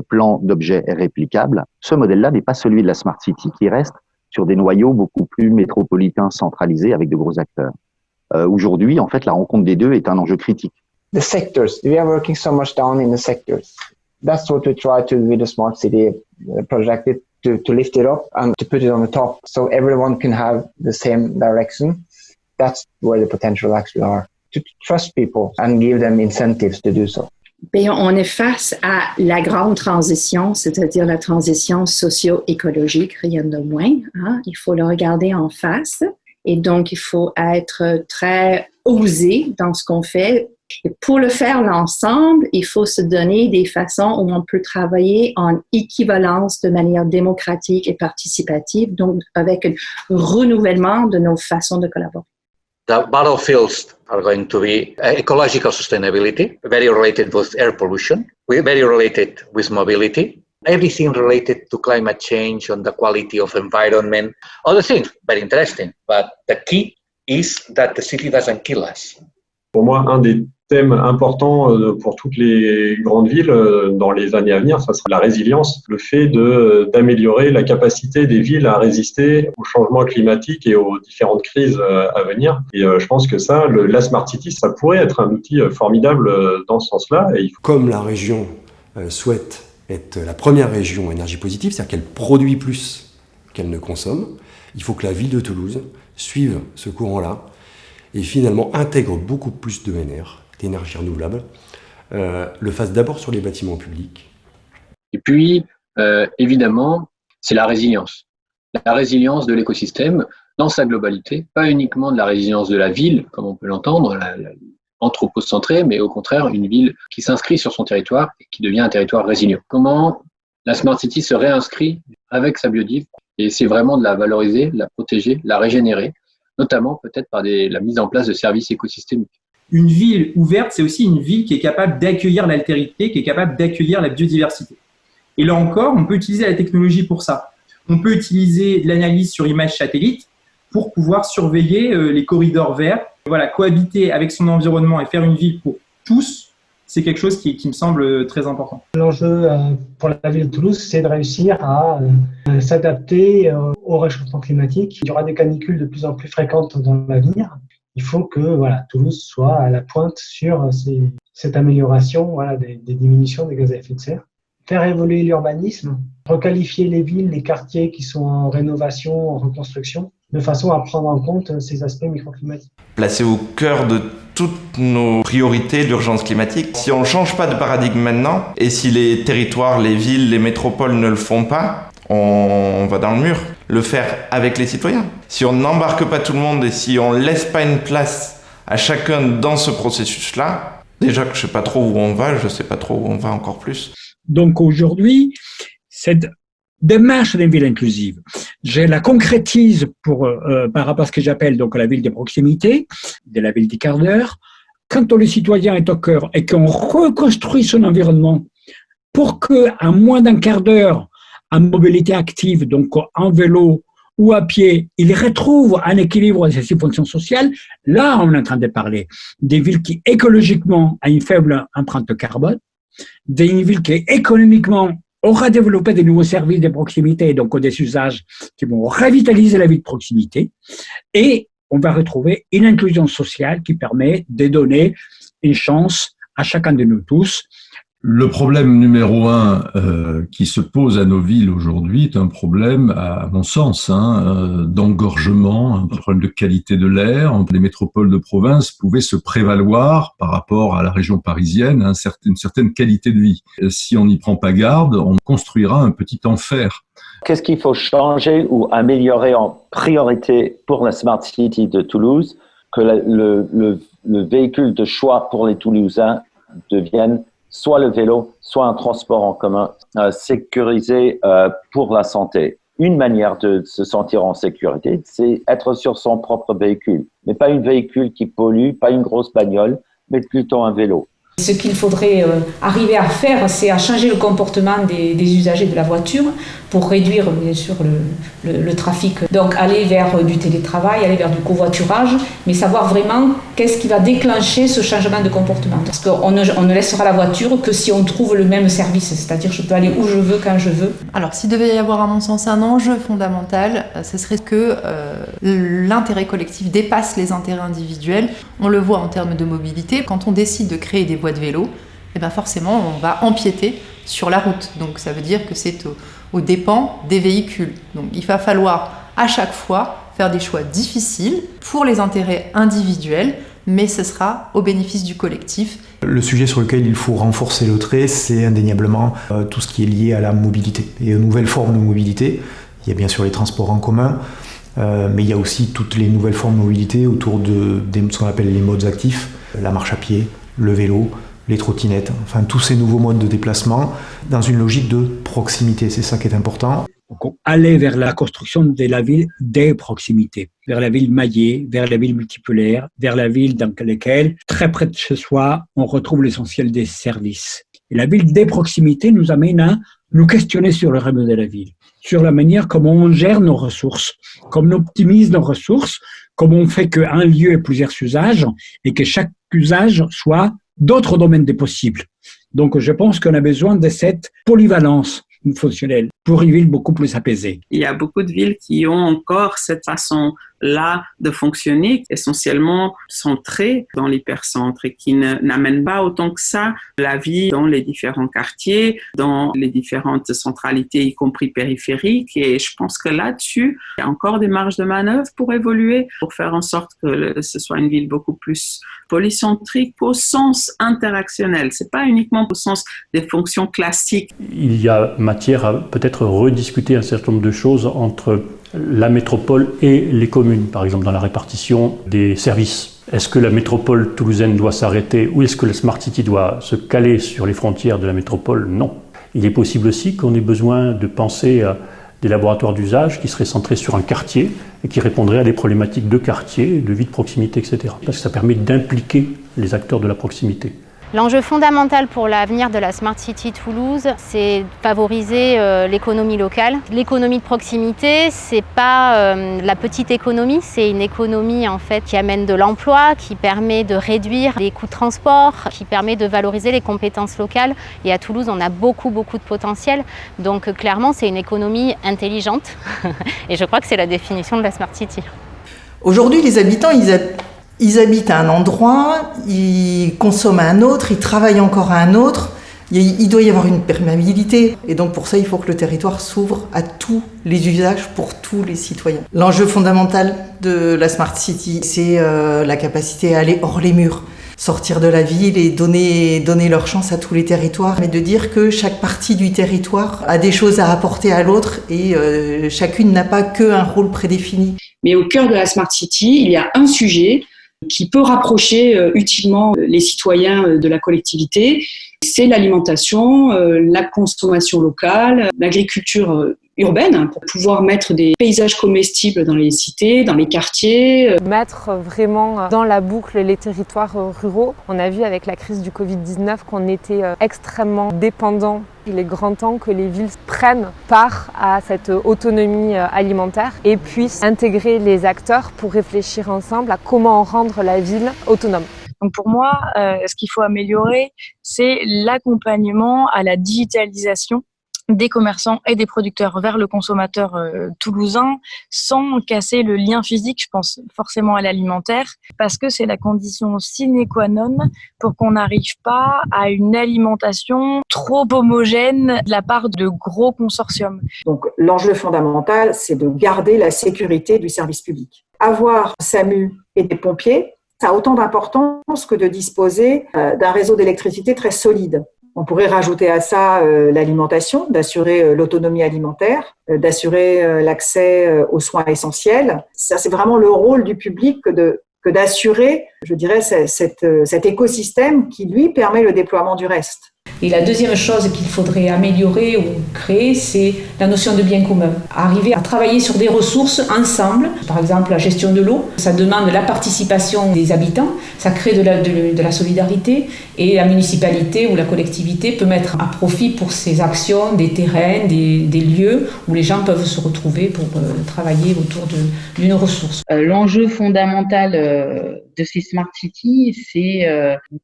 plans d'objets réplicables. Ce modèle-là n'est pas celui de la Smart City, qui reste sur des noyaux beaucoup plus métropolitains, centralisés, avec de gros acteurs. Aujourd'hui, en fait, la rencontre des deux est un enjeu critique. The sectors, we are working so much down in the sectors. That's what we try to do with the Smart City project, to lift it up and to put it on the top so everyone can have the same direction. That's where the potential actually are. To trust people and give them incentives to do so. Bien, on est face à la grande transition, c'est-à-dire la transition socio-écologique, rien de moins. Hein? Il faut le regarder en face et donc il faut être très osé dans ce qu'on fait. Et pour le faire l'ensemble, il faut se donner des façons où on peut travailler en équivalence de manière démocratique et participative, donc avec un renouvellement de nos façons de collaborer. The battlefields are going to be ecological sustainability, very related with air pollution, very related with mobility, everything related to climate change, on the quality of environment, other things, very interesting. But the key is that the city doesn't kill us. Pour moi, un des thèmes importants pour toutes les grandes villes dans les années à venir, ça sera la résilience, le fait d'améliorer la capacité des villes à résister au changement climatique et aux différentes crises à venir. Et je pense que ça, la Smart City, ça pourrait être un outil formidable dans ce sens-là. Comme la région souhaite être la première région énergie positive, c'est-à-dire qu'elle produit plus qu'elle ne consomme, il faut que la ville de Toulouse suive ce courant-là et finalement intègre beaucoup plus d'énergie renouvelable, le fasse d'abord sur les bâtiments publics. Et puis, évidemment, c'est la résilience. La résilience de l'écosystème dans sa globalité, pas uniquement de la résilience de la ville, comme on peut l'entendre, anthropocentrée, mais au contraire, une ville qui s'inscrit sur son territoire et qui devient un territoire résilient. Comment la Smart City se réinscrit avec sa biodive, et c'est vraiment de la valoriser, de la protéger, de la régénérer, notamment peut-être par la mise en place de services écosystémiques. Une ville ouverte, c'est aussi une ville qui est capable d'accueillir l'altérité, qui est capable d'accueillir la biodiversité. Et là encore, on peut utiliser la technologie pour ça. On peut utiliser de l'analyse sur images satellites pour pouvoir surveiller les corridors verts. Voilà, cohabiter avec son environnement et faire une ville pour tous, c'est quelque chose qui me semble très important. L'enjeu pour la ville de Toulouse, c'est de réussir à s'adapter au réchauffement climatique. Il y aura des canicules de plus en plus fréquentes dans l'avenir. Il faut que Toulouse soit à la pointe sur cette amélioration des diminutions des gaz à effet de serre. Faire évoluer l'urbanisme, requalifier les villes, les quartiers qui sont en rénovation, en reconstruction, de façon à prendre en compte ces aspects microclimatiques. Placé au cœur de toutes nos priorités, l'urgence climatique. Si on ne change pas de paradigme maintenant, et si les territoires, les villes, les métropoles ne le font pas, on va dans le mur. Le faire avec les citoyens. Si on n'embarque pas tout le monde et si on ne laisse pas une place à chacun dans ce processus-là, déjà que je ne sais pas trop où on va, je ne sais pas trop où on va encore plus. Donc aujourd'hui, cette démarche d'une ville inclusive, je la concrétise par rapport à ce que j'appelle donc la ville des proximités, de la ville des quarts d'heure. Quand le citoyen est au cœur et qu'on reconstruit son environnement pour qu'à moins d'un quart d'heure, en mobilité active, donc en vélo ou à pied, il retrouve un équilibre de ses fonctions sociales, là on est en train de parler des villes qui écologiquement ont une faible empreinte carbone, des villes qui économiquement aura développé de nouveaux services de proximité, donc des usages qui vont revitaliser la vie de proximité, et on va retrouver une inclusion sociale qui permet de donner une chance à chacun de nous tous. Le problème numéro 1 qui se pose à nos villes aujourd'hui est un problème, à mon sens, d'engorgement, un problème de qualité de l'air. Les métropoles de province pouvaient se prévaloir par rapport à la région parisienne, une certaine qualité de vie. Si on n'y prend pas garde, on construira un petit enfer. Qu'est-ce qu'il faut changer ou améliorer en priorité pour la Smart City de Toulouse? Que le véhicule de choix pour les Toulousains devienne soit le vélo, soit un transport en commun sécurisé pour la santé. Une manière de se sentir en sécurité, c'est être sur son propre véhicule. Mais pas un véhicule qui pollue, pas une grosse bagnole, mais plutôt un vélo. Ce qu'il faudrait arriver à faire, c'est à changer le comportement des usagers de la voiture pour réduire bien sûr le trafic. Donc aller vers du télétravail, aller vers du covoiturage, mais savoir vraiment qu'est-ce qui va déclencher ce changement de comportement. Parce qu'on ne laissera la voiture que si on trouve le même service, c'est-à-dire je peux aller où je veux, quand je veux. Alors s'il devait y avoir à mon sens un enjeu fondamental, ce serait que l'intérêt collectif dépasse les intérêts individuels. On le voit en termes de mobilité, quand on décide de créer des voies de vélo, et bien forcément on va empiéter sur la route. Donc ça veut dire que c'est aux dépens des véhicules. Donc il va falloir à chaque fois faire des choix difficiles pour les intérêts individuels, mais ce sera au bénéfice du collectif. Le sujet sur lequel il faut renforcer le trait, c'est indéniablement tout ce qui est lié à la mobilité et aux nouvelles formes de mobilité. Il y a bien sûr les transports en commun, mais il y a aussi toutes les nouvelles formes de mobilité autour de ce qu'on appelle les modes actifs, la marche à pied, le vélo, les trottinettes, enfin tous ces nouveaux modes de déplacement dans une logique de proximité, c'est ça qui est important. Donc, aller vers la construction de la ville des proximités, vers la ville maillée, vers la ville multipolaire, vers la ville dans laquelle, très près de chez soi, on retrouve l'essentiel des services. Et la ville des proximités nous amène à nous questionner sur le rêve de la ville, sur la manière comment on gère nos ressources, comment on optimise nos ressources, comment on fait qu'un lieu ait plusieurs usages et que chaque usage soit d'autres domaines des possibles. Donc, je pense qu'on a besoin de cette polyvalence fonctionnelle pour une ville beaucoup plus apaisée. Il y a beaucoup de villes qui ont encore cette façon-là de fonctionner, essentiellement centrée dans l'hypercentre et qui n'amènent pas autant que ça la vie dans les différents quartiers, dans les différentes centralités, y compris périphériques. Et je pense que là-dessus, il y a encore des marges de manœuvre pour évoluer, pour faire en sorte que ce soit une ville beaucoup plus polycentrique au sens interactionnel. C'est pas uniquement au sens des fonctions classiques. Il y a matière à peut-être rediscuter un certain nombre de choses entre la métropole et les communes, par exemple dans la répartition des services. Est-ce que la métropole toulousaine doit s'arrêter ou est-ce que la Smart City doit se caler sur les frontières de la métropole? Non. Il est possible aussi qu'on ait besoin de penser à des laboratoires d'usage qui seraient centrés sur un quartier et qui répondraient à des problématiques de quartier, de vie de proximité, etc. Parce que ça permet d'impliquer les acteurs de la proximité. L'enjeu fondamental pour l'avenir de la Smart City Toulouse, c'est favoriser l'économie locale. L'économie de proximité, c'est pas la petite économie, c'est une économie en fait qui amène de l'emploi, qui permet de réduire les coûts de transport, qui permet de valoriser les compétences locales. Et à Toulouse, on a beaucoup de potentiel. Donc clairement, c'est une économie intelligente. Et je crois que c'est la définition de la Smart City. Aujourd'hui, les habitants, ils habitent à un endroit, ils consomment à un autre, ils travaillent encore à un autre. Il doit y avoir une perméabilité. Et donc pour ça, il faut que le territoire s'ouvre à tous les usages pour tous les citoyens. L'enjeu fondamental de la Smart City, c'est la capacité à aller hors les murs, sortir de la ville et donner leur chance à tous les territoires, mais de dire que chaque partie du territoire a des choses à apporter à l'autre et chacune n'a pas qu'un rôle prédéfini. Mais au cœur de la Smart City, il y a un sujet qui peut rapprocher utilement les citoyens de la collectivité. C'est l'alimentation, la consommation locale, l'agriculture urbaine, pour pouvoir mettre des paysages comestibles dans les cités, dans les quartiers. Mettre vraiment dans la boucle les territoires ruraux. On a vu avec la crise du Covid-19 qu'on était extrêmement dépendants. Il est grand temps que les villes prennent part à cette autonomie alimentaire et puissent intégrer les acteurs pour réfléchir ensemble à comment rendre la ville autonome. Donc pour moi, ce qu'il faut améliorer, c'est l'accompagnement à la digitalisation des commerçants et des producteurs vers le consommateur toulousain sans casser le lien physique, je pense forcément à l'alimentaire, parce que c'est la condition sine qua non pour qu'on n'arrive pas à une alimentation trop homogène de la part de gros consortiums. Donc l'enjeu fondamental, c'est de garder la sécurité du service public. Avoir SAMU et des pompiers, ça a autant d'importance que de disposer d'un réseau d'électricité très solide. On pourrait rajouter à ça l'alimentation, d'assurer l'autonomie alimentaire, d'assurer l'accès aux soins essentiels. Ça, c'est vraiment le rôle du public que d'assurer, je dirais, cet écosystème qui, lui, permet le déploiement du reste. Et la deuxième chose qu'il faudrait améliorer ou créer, c'est la notion de bien commun. Arriver à travailler sur des ressources ensemble, par exemple la gestion de l'eau, ça demande la participation des habitants, ça crée de la solidarité et la municipalité ou la collectivité peut mettre à profit pour ses actions des terrains, des lieux où les gens peuvent se retrouver pour travailler autour d'une ressource. L'enjeu fondamental de ces Smart Cities, c'est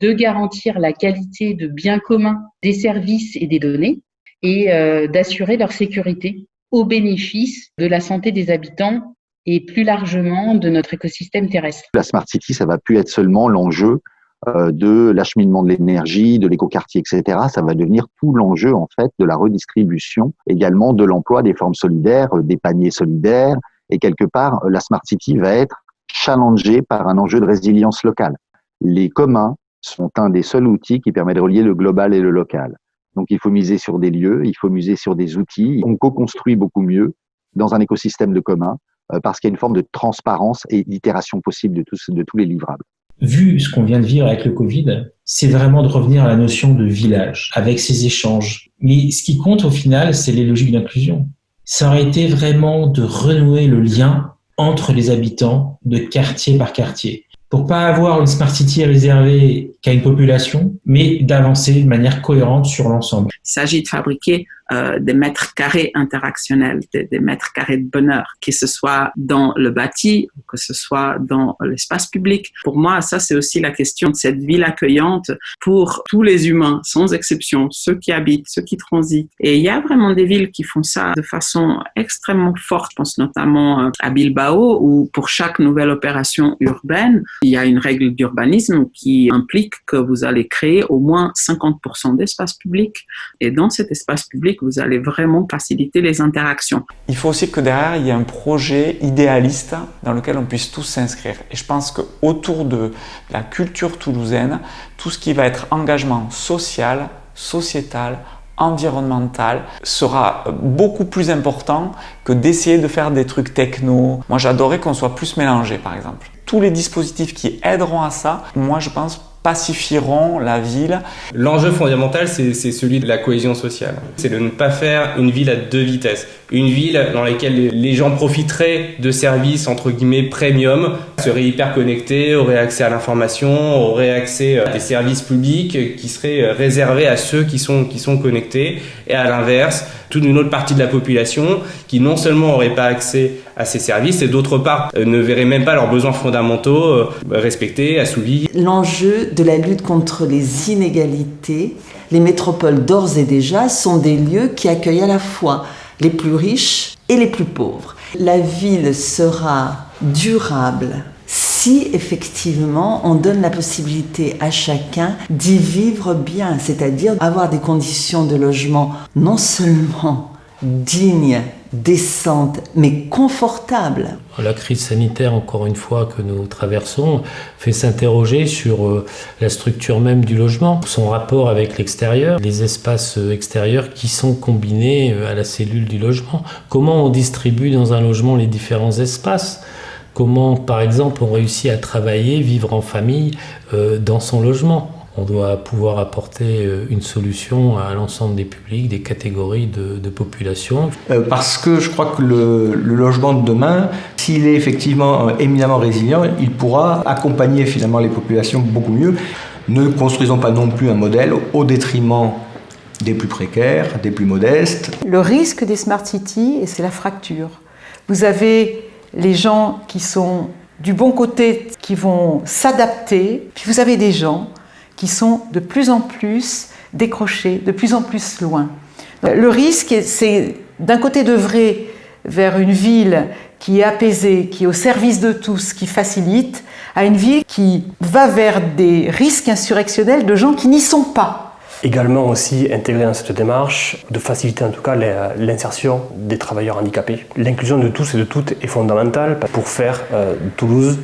de garantir la qualité de biens communs des services et des données et d'assurer leur sécurité au bénéfice de la santé des habitants et plus largement de notre écosystème terrestre. La Smart City, ça va plus être seulement l'enjeu de l'acheminement de l'énergie, de l'écoquartier, etc. Ça va devenir tout l'enjeu en fait de la redistribution, également de l'emploi des formes solidaires, des paniers solidaires. Et quelque part, la Smart City va être challengée par un enjeu de résilience locale. Les communs sont un des seuls outils qui permet de relier le global et le local. Donc il faut miser sur des lieux, il faut miser sur des outils. On co-construit beaucoup mieux dans un écosystème de communs parce qu'il y a une forme de transparence et d'itération possible de tous les livrables. Vu ce qu'on vient de vivre avec le Covid, c'est vraiment de revenir à la notion de village, avec ces échanges. Mais ce qui compte au final, c'est les logiques d'inclusion. Ça aurait été vraiment de renouer le lien entre les habitants de quartier par quartier, pour pas avoir une Smart City réservée qu'à une population, mais d'avancer de manière cohérente sur l'ensemble. Il s'agit de fabriquer des mètres carrés interactionnels, des mètres carrés de bonheur, que ce soit dans le bâti ou que ce soit dans l'espace public. Pour moi, ça, c'est aussi la question de cette ville accueillante pour tous les humains, sans exception, ceux qui habitent, ceux qui transitent. Et il y a vraiment des villes qui font ça de façon extrêmement forte. Je pense notamment à Bilbao, où pour chaque nouvelle opération urbaine, il y a une règle d'urbanisme qui implique que vous allez créer au moins 50% d'espace public. Et dans cet espace public, vous allez vraiment faciliter les interactions. Il faut aussi que derrière, il y ait un projet idéaliste dans lequel on puisse tous s'inscrire. Et je pense qu'autour de la culture toulousaine, tout ce qui va être engagement social, sociétal, environnemental sera beaucoup plus important que d'essayer de faire des trucs techno. Moi, j'adorais qu'on soit plus mélangés, par exemple. Tous les dispositifs qui aideront à ça, moi, je pense, pacifieront la ville. L'enjeu fondamental, c'est celui de la cohésion sociale. C'est de ne pas faire une ville à deux vitesses. Une ville dans laquelle les gens profiteraient de services, entre guillemets, premium, seraient hyper connectés, auraient accès à l'information, auraient accès à des services publics qui seraient réservés à ceux qui sont connectés. Et à l'inverse, toute une autre partie de la population qui non seulement n'aurait pas accès à ces services et d'autre part ne verrait même pas leurs besoins fondamentaux respectés, assouvis. L'enjeu de la lutte contre les inégalités, les métropoles d'ores et déjà sont des lieux qui accueillent à la fois les plus riches et les plus pauvres. La ville sera durable si effectivement on donne la possibilité à chacun d'y vivre bien, c'est-à-dire avoir des conditions de logement non seulement dignes, décentes, mais confortables. La crise sanitaire, encore une fois, que nous traversons, fait s'interroger sur la structure même du logement, son rapport avec l'extérieur, les espaces extérieurs qui sont combinés à la cellule du logement. Comment on distribue dans un logement les différents espaces ? Comment, par exemple, on réussit à travailler, vivre en famille dans son logement ? On doit pouvoir apporter une solution à l'ensemble des publics, des catégories de population. Parce que je crois que le logement de demain, s'il est effectivement éminemment résilient, il pourra accompagner finalement les populations beaucoup mieux. Ne construisons pas non plus un modèle au détriment des plus précaires, des plus modestes. Le risque des smart cities, c'est la fracture. Vous avez les gens qui sont du bon côté, qui vont s'adapter, puis vous avez des gens qui sont de plus en plus décrochés, de plus en plus loin. Le risque, c'est d'un côté d'œuvrer vers une ville qui est apaisée, qui est au service de tous, qui facilite, à une ville qui va vers des risques insurrectionnels de gens qui n'y sont pas. Également aussi intégrer dans cette démarche, de faciliter en tout cas l'insertion des travailleurs handicapés. L'inclusion de tous et de toutes est fondamentale pour faire Toulouse,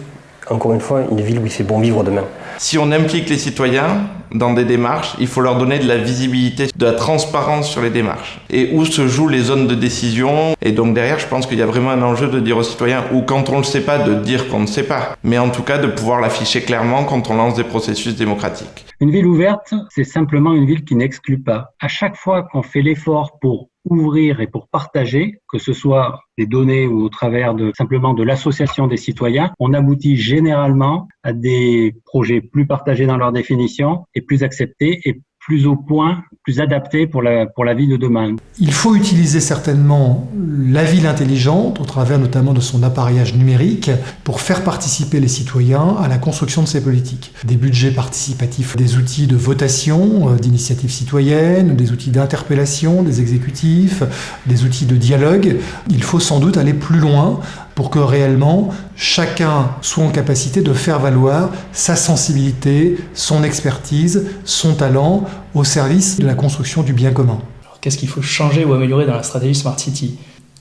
encore une fois, une ville où il fait bon vivre demain. Si on implique les citoyens dans des démarches, il faut leur donner de la visibilité, de la transparence sur les démarches. Et où se jouent les zones de décision. Et donc derrière, je pense qu'il y a vraiment un enjeu de dire aux citoyens, ou quand on ne le sait pas, de dire qu'on ne sait pas. Mais en tout cas, de pouvoir l'afficher clairement quand on lance des processus démocratiques. Une ville ouverte, c'est simplement une ville qui n'exclut pas. À chaque fois qu'on fait l'effort pour ouvrir et pour partager, que ce soit des données ou au travers simplement de l'association des citoyens, on aboutit généralement à des projets plus partagés dans leur définition et plus acceptés et plus au point, plus adaptés pour la vie de demain. Il faut utiliser certainement la ville intelligente, au travers notamment de son appareillage numérique, pour faire participer les citoyens à la construction de ces politiques. Des budgets participatifs, des outils de votation, d'initiatives citoyennes, des outils d'interpellation des exécutifs, des outils de dialogue. Il faut sans doute aller plus loin pour que réellement chacun soit en capacité de faire valoir sa sensibilité, son expertise, son talent au service de la construction du bien commun. Alors, qu'est-ce qu'il faut changer ou améliorer dans la stratégie Smart City ?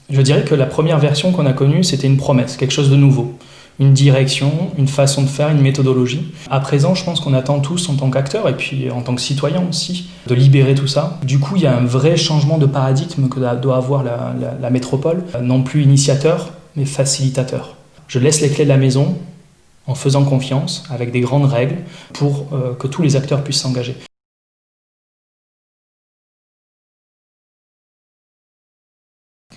Je dirais que la première version qu'on a connue, c'était une promesse, quelque chose de nouveau. Une direction, une façon de faire, une méthodologie. À présent, je pense qu'on attend tous en tant qu'acteurs et puis en tant que citoyens aussi de libérer tout ça. Du coup, il y a un vrai changement de paradigme que doit avoir la métropole, non plus initiateur, mais facilitateur. Je laisse les clés de la maison en faisant confiance, avec des grandes règles, pour que tous les acteurs puissent s'engager.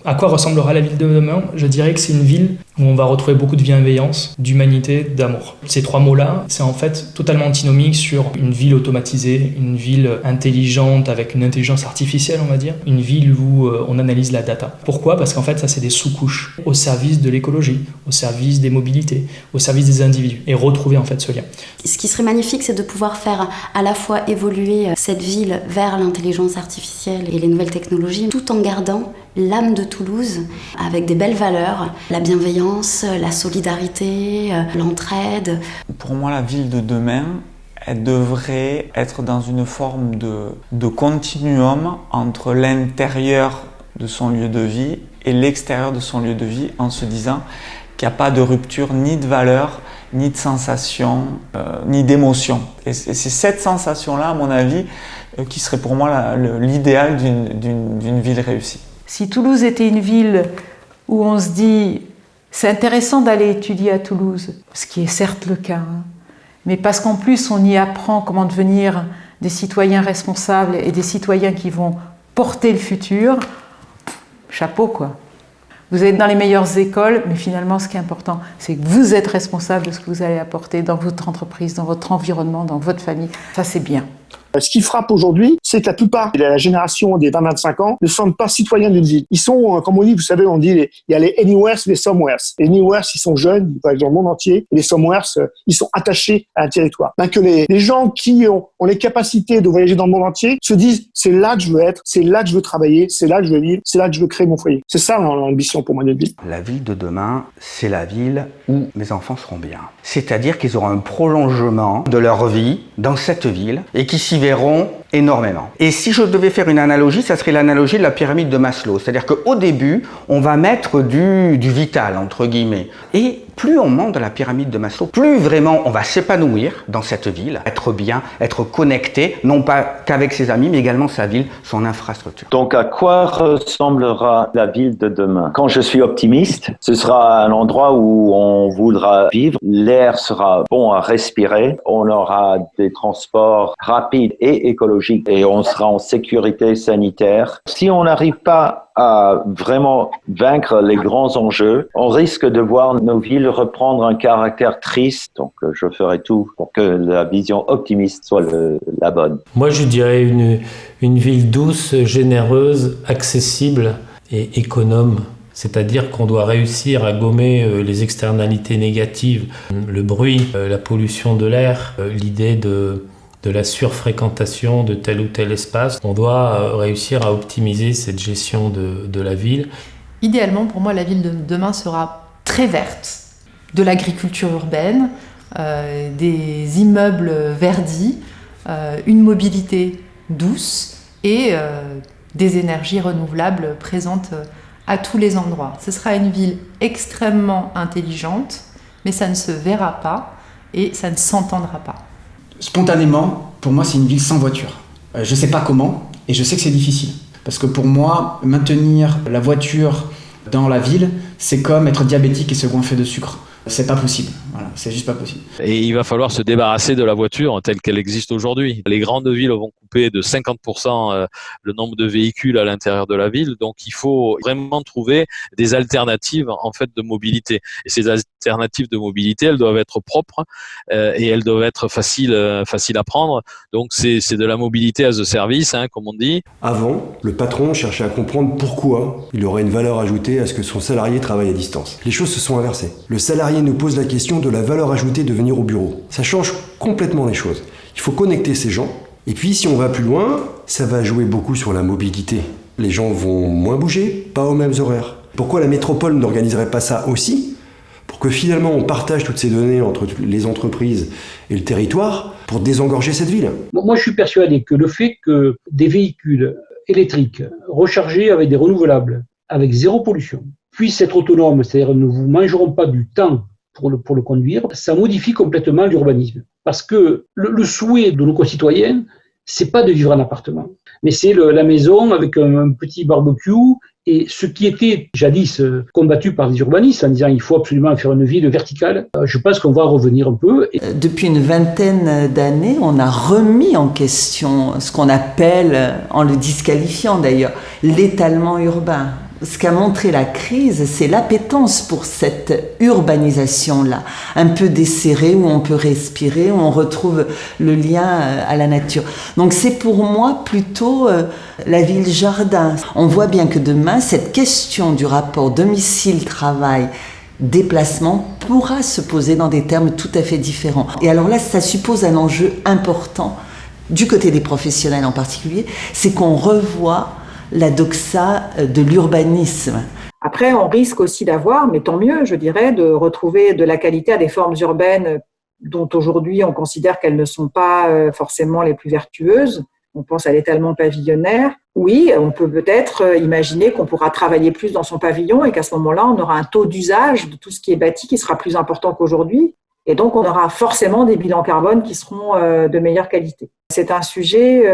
À quoi ressemblera la ville de demain ? Je dirais que c'est une ville où on va retrouver beaucoup de bienveillance, d'humanité, d'amour. Ces 3 mots-là, c'est en fait totalement antinomique sur une ville automatisée, une ville intelligente avec une intelligence artificielle, on va dire, une ville où on analyse la data. Pourquoi ? Parce qu'en fait, ça c'est des sous-couches au service de l'écologie, au service des mobilités, au service des individus, et retrouver en fait ce lien. Ce qui serait magnifique, c'est de pouvoir faire à la fois évoluer cette ville vers l'intelligence artificielle et les nouvelles technologies, tout en gardant l'âme de Toulouse, avec des belles valeurs, la bienveillance, la solidarité, l'entraide. Pour moi, la ville de demain, elle devrait être dans une forme de continuum entre l'intérieur de son lieu de vie et l'extérieur de son lieu de vie, en se disant qu'il n'y a pas de rupture ni de valeur, ni de sensation, ni d'émotion. Et c'est cette sensation-là, à mon avis, qui serait pour moi l'idéal d'une ville réussie. Si Toulouse était une ville où on se dit c'est intéressant d'aller étudier à Toulouse, ce qui est certes le cas, mais parce qu'en plus on y apprend comment devenir des citoyens responsables et des citoyens qui vont porter le futur, chapeau quoi. Vous êtes dans les meilleures écoles, mais finalement ce qui est important, c'est que vous êtes responsable de ce que vous allez apporter dans votre entreprise, dans votre environnement, dans votre famille. Ça c'est bien. Ce qui frappe aujourd'hui, c'est que la plupart de la génération des 20-25 ans ne sont pas citoyens d'une ville. Ils sont, comme on dit, vous savez, on dit, il y a les anywheres et les somewheres. Les anywheres, ils sont jeunes, ils peuvent dans le monde entier. Et les somewheres, ils sont attachés à un territoire. Que les gens qui ont les capacités de voyager dans le monde entier se disent, c'est là que je veux être, c'est là que je veux travailler, c'est là que je veux vivre, c'est là que je veux créer mon foyer. C'est ça l'ambition pour moi d'une ville. La ville de demain, c'est la ville où mes enfants seront bien. C'est-à-dire qu'ils auront un prolongement de leur vie dans cette ville et qui s'y verront énormément. Et si je devais faire une analogie, ça serait l'analogie de la pyramide de Maslow. C'est-à-dire qu'au début, on va mettre du vital, entre guillemets. Et plus on monte dans la pyramide de Maslow, plus vraiment on va s'épanouir dans cette ville, être bien, être connecté, non pas qu'avec ses amis, mais également sa ville, son infrastructure. Donc à quoi ressemblera la ville de demain ? Quand je suis optimiste, ce sera un endroit où on voudra vivre, l'air sera bon à respirer, on aura des transports rapides et écologiques et on sera en sécurité sanitaire. Si on n'arrive pas à vraiment vaincre les grands enjeux, on risque de voir nos villes reprendre un caractère triste. Donc je ferai tout pour que la vision optimiste soit la bonne. Moi je dirais une ville douce, généreuse, accessible et économe. C'est-à-dire qu'on doit réussir à gommer les externalités négatives, le bruit, la pollution de l'air, l'idée de la surfréquentation de tel ou tel espace. On doit réussir à optimiser cette gestion de la ville. Idéalement, pour moi, la ville de demain sera très verte. De l'agriculture urbaine, des immeubles verdis, une mobilité douce et des énergies renouvelables présentes à tous les endroits. Ce sera une ville extrêmement intelligente, mais ça ne se verra pas et ça ne s'entendra pas. Spontanément, pour moi, c'est une ville sans voiture. Je ne sais pas comment, et je sais que c'est difficile. Parce que pour moi, maintenir la voiture dans la ville, c'est comme être diabétique et se goinfrer de sucre. C'est pas possible. Voilà, c'est juste pas possible. Et il va falloir se débarrasser de la voiture telle qu'elle existe aujourd'hui. Les grandes villes vont couper de 50% le nombre de véhicules à l'intérieur de la ville. Donc, il faut vraiment trouver des alternatives, en fait, de mobilité. Et ces alternatives de mobilité, elles doivent être propres et elles doivent être faciles à prendre. Donc, c'est de la mobilité as a service, comme on dit. Avant, le patron cherchait à comprendre pourquoi il aurait une valeur ajoutée à ce que son salarié travaille à distance. Les choses se sont inversées. Le salarié nous pose la question de la valeur ajoutée de venir au bureau. Ça change complètement les choses. Il faut connecter ces gens. Et puis, si on va plus loin, ça va jouer beaucoup sur la mobilité. Les gens vont moins bouger, pas aux mêmes horaires. Pourquoi la métropole n'organiserait pas ça aussi ? Pour que finalement on partage toutes ces données entre les entreprises et le territoire pour désengorger cette ville. Moi, je suis persuadé que le fait que des véhicules électriques rechargés avec des renouvelables, avec zéro pollution, puissent être autonomes, c'est-à-dire ne vous mangeront pas du temps pour le conduire, ça modifie complètement l'urbanisme. Parce que le souhait de nos concitoyens, c'est pas de vivre en appartement, mais c'est la maison avec un petit barbecue. Et ce qui était jadis combattu par des urbanistes en disant il faut absolument faire une ville verticale, je pense qu'on va revenir un peu. Depuis une vingtaine d'années, on a remis en question ce qu'on appelle, en le disqualifiant d'ailleurs, l'étalement urbain. Ce qu'a montré la crise, c'est l'appétence pour cette urbanisation-là, un peu desserrée, où on peut respirer, où on retrouve le lien à la nature. Donc c'est pour moi plutôt la ville-jardin. On voit bien que demain, cette question du rapport domicile-travail, déplacement pourra se poser dans des termes tout à fait différents. Et alors là, ça suppose un enjeu important, du côté des professionnels en particulier, c'est qu'on revoit la doxa de l'urbanisme. Après, on risque aussi d'avoir, mais tant mieux, je dirais, de retrouver de la qualité à des formes urbaines dont aujourd'hui on considère qu'elles ne sont pas forcément les plus vertueuses. On pense à l'étalement pavillonnaire. Oui, on peut peut-être imaginer qu'on pourra travailler plus dans son pavillon et qu'à ce moment-là, on aura un taux d'usage de tout ce qui est bâti qui sera plus important qu'aujourd'hui. Et donc, on aura forcément des bilans carbone qui seront de meilleure qualité. C'est un sujet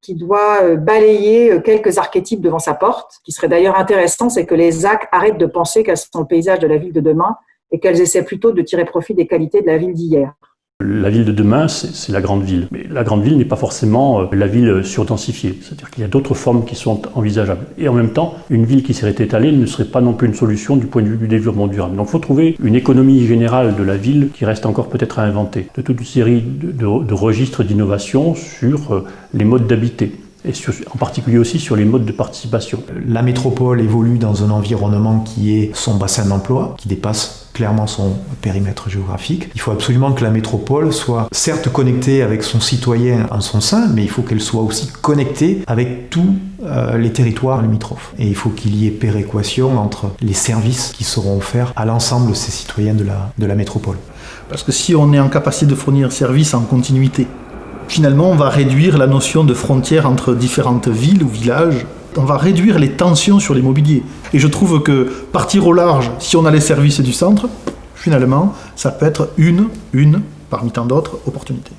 qui doit balayer quelques archétypes devant sa porte. Ce qui serait d'ailleurs intéressant, c'est que les ZAC arrêtent de penser qu'elles sont le paysage de la ville de demain et qu'elles essaient plutôt de tirer profit des qualités de la ville d'hier. La ville de demain, c'est la grande ville. Mais la grande ville n'est pas forcément la ville surdensifiée. C'est-à-dire qu'il y a d'autres formes qui sont envisageables. Et en même temps, une ville qui serait étalée ne serait pas non plus une solution du point de vue du développement durable. Donc il faut trouver une économie générale de la ville qui reste encore peut-être à inventer. De toute une série de registres d'innovation sur les modes d'habiter. Et en particulier aussi sur les modes de participation. La métropole évolue dans un environnement qui est son bassin d'emploi, qui dépasse clairement son périmètre géographique. Il faut absolument que la métropole soit certes connectée avec son citoyen en son sein, mais il faut qu'elle soit aussi connectée avec tous les territoires limitrophes. Et il faut qu'il y ait péréquation entre les services qui seront offerts à l'ensemble de ces citoyens de la métropole. Parce que si on est en capacité de fournir service en continuité, finalement, on va réduire la notion de frontière entre différentes villes ou villages. On va réduire les tensions sur l'immobilier. Et je trouve que partir au large, si on a les services du centre, finalement, ça peut être une parmi tant d'autres opportunités.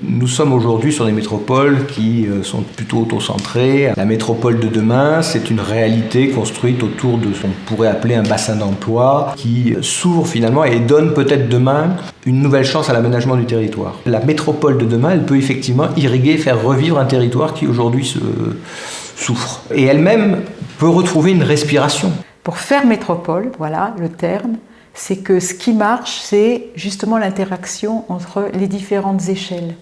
Nous sommes aujourd'hui sur des métropoles qui sont plutôt auto-centrées. La métropole de demain, c'est une réalité construite autour de ce qu'on pourrait appeler un bassin d'emploi qui s'ouvre finalement et donne peut-être demain une nouvelle chance à l'aménagement du territoire. La métropole de demain, elle peut effectivement irriguer, faire revivre un territoire qui aujourd'hui souffre. Et elle-même peut retrouver une respiration. Pour faire métropole, voilà le terme, c'est que ce qui marche, c'est justement l'interaction entre les différentes échelles.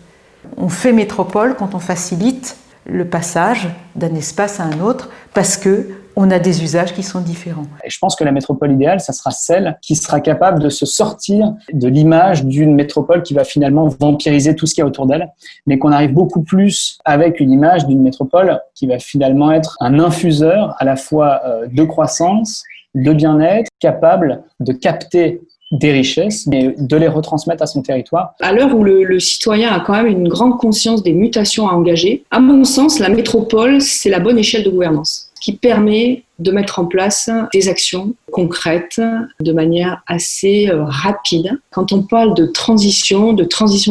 On fait métropole quand on facilite le passage d'un espace à un autre parce qu'on a des usages qui sont différents. Et je pense que la métropole idéale, ça sera celle qui sera capable de se sortir de l'image d'une métropole qui va finalement vampiriser tout ce qu'il y a autour d'elle, mais qu'on arrive beaucoup plus avec une image d'une métropole qui va finalement être un infuseur à la fois de croissance, de bien-être, capable de capter des richesses, mais de les retransmettre à son territoire. À l'heure où le citoyen a quand même une grande conscience des mutations à engager, à mon sens, la métropole, c'est la bonne échelle de gouvernance qui permet de mettre en place des actions concrètes de manière assez rapide. Quand on parle de transition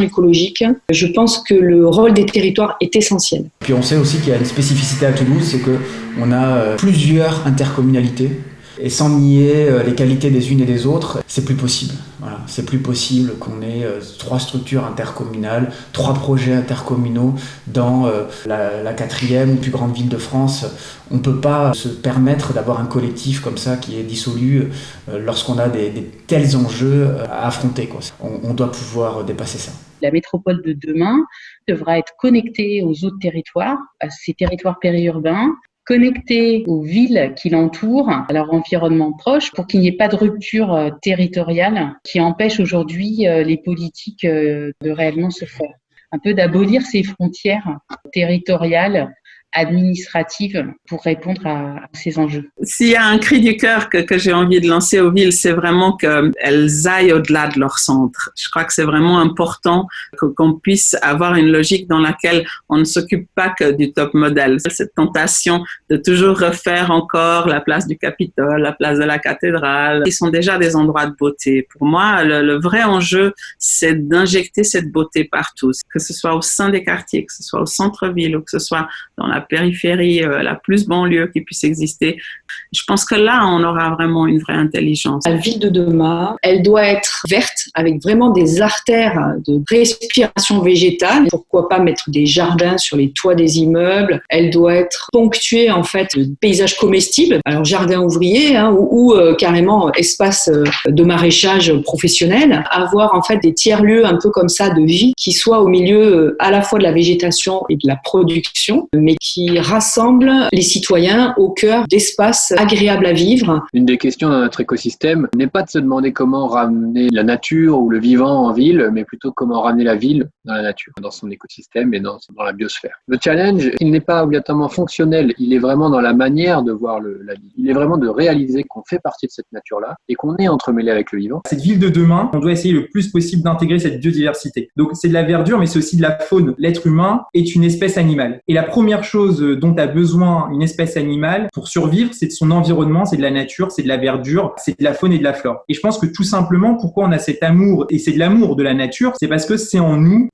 écologique, je pense que le rôle des territoires est essentiel. Puis on sait aussi qu'il y a une spécificité à Toulouse, c'est qu'on a plusieurs intercommunalités. Et sans nier les qualités des unes et des autres, c'est plus possible. Voilà. C'est plus possible qu'on ait 3 structures intercommunales, 3 projets intercommunaux dans la 4e plus grande ville de France. On ne peut pas se permettre d'avoir un collectif comme ça qui est dissolu lorsqu'on a des tels enjeux à affronter, quoi. On doit pouvoir dépasser ça. La métropole de demain devra être connectée aux autres territoires, à ces territoires périurbains, connectés aux villes qui l'entourent, à leur environnement proche, pour qu'il n'y ait pas de rupture territoriale qui empêche aujourd'hui les politiques de réellement se faire. Un peu d'abolir ces frontières territoriales, administratives pour répondre à ces enjeux. S'il y a un cri du cœur que j'ai envie de lancer aux villes, c'est vraiment qu'elles aillent au-delà de leur centre. Je crois que c'est vraiment important qu'on puisse avoir une logique dans laquelle on ne s'occupe pas que du top modèle. Cette tentation de toujours refaire encore la place du Capitole, la place de la cathédrale, ils sont déjà des endroits de beauté. Pour moi, le vrai enjeu, c'est d'injecter cette beauté partout, que ce soit au sein des quartiers, que ce soit au centre-ville ou que ce soit dans la périphérie, la plus banlieue qui puisse exister. Je pense que là, on aura vraiment une vraie intelligence. La ville de demain, elle doit être verte avec vraiment des artères de respiration végétale. Pourquoi pas mettre des jardins sur les toits des immeubles. Elle doit être ponctuée en fait de paysages comestibles, alors jardin ouvrier ou carrément espace de maraîchage professionnel. Avoir en fait des tiers-lieux un peu comme ça de vie qui soient au milieu à la fois de la végétation et de la production, mais qui rassemblent les citoyens au cœur d'espaces agréables à vivre. Une des questions dans notre écosystème n'est pas de se demander comment ramener la nature ou le vivant en ville, mais plutôt comment ramener la ville dans la nature, dans son écosystème et dans la biosphère. Le challenge, il n'est pas obligatoirement fonctionnel, il est vraiment dans la manière de voir la ville. Il est vraiment de réaliser qu'on fait partie de cette nature-là et qu'on est entremêlé avec le vivant. Cette ville de demain, on doit essayer le plus possible d'intégrer cette biodiversité. Donc c'est de la verdure, mais c'est aussi de la faune. L'être humain est une espèce animale. Et la première chose dont a besoin une espèce animale pour survivre, c'est de son environnement, c'est de la nature, c'est de la verdure, c'est de la faune et de la flore. Et je pense que tout simplement, pourquoi on a cet amour, et c'est de l'amour de la nature, c'est parce que c'est en nous.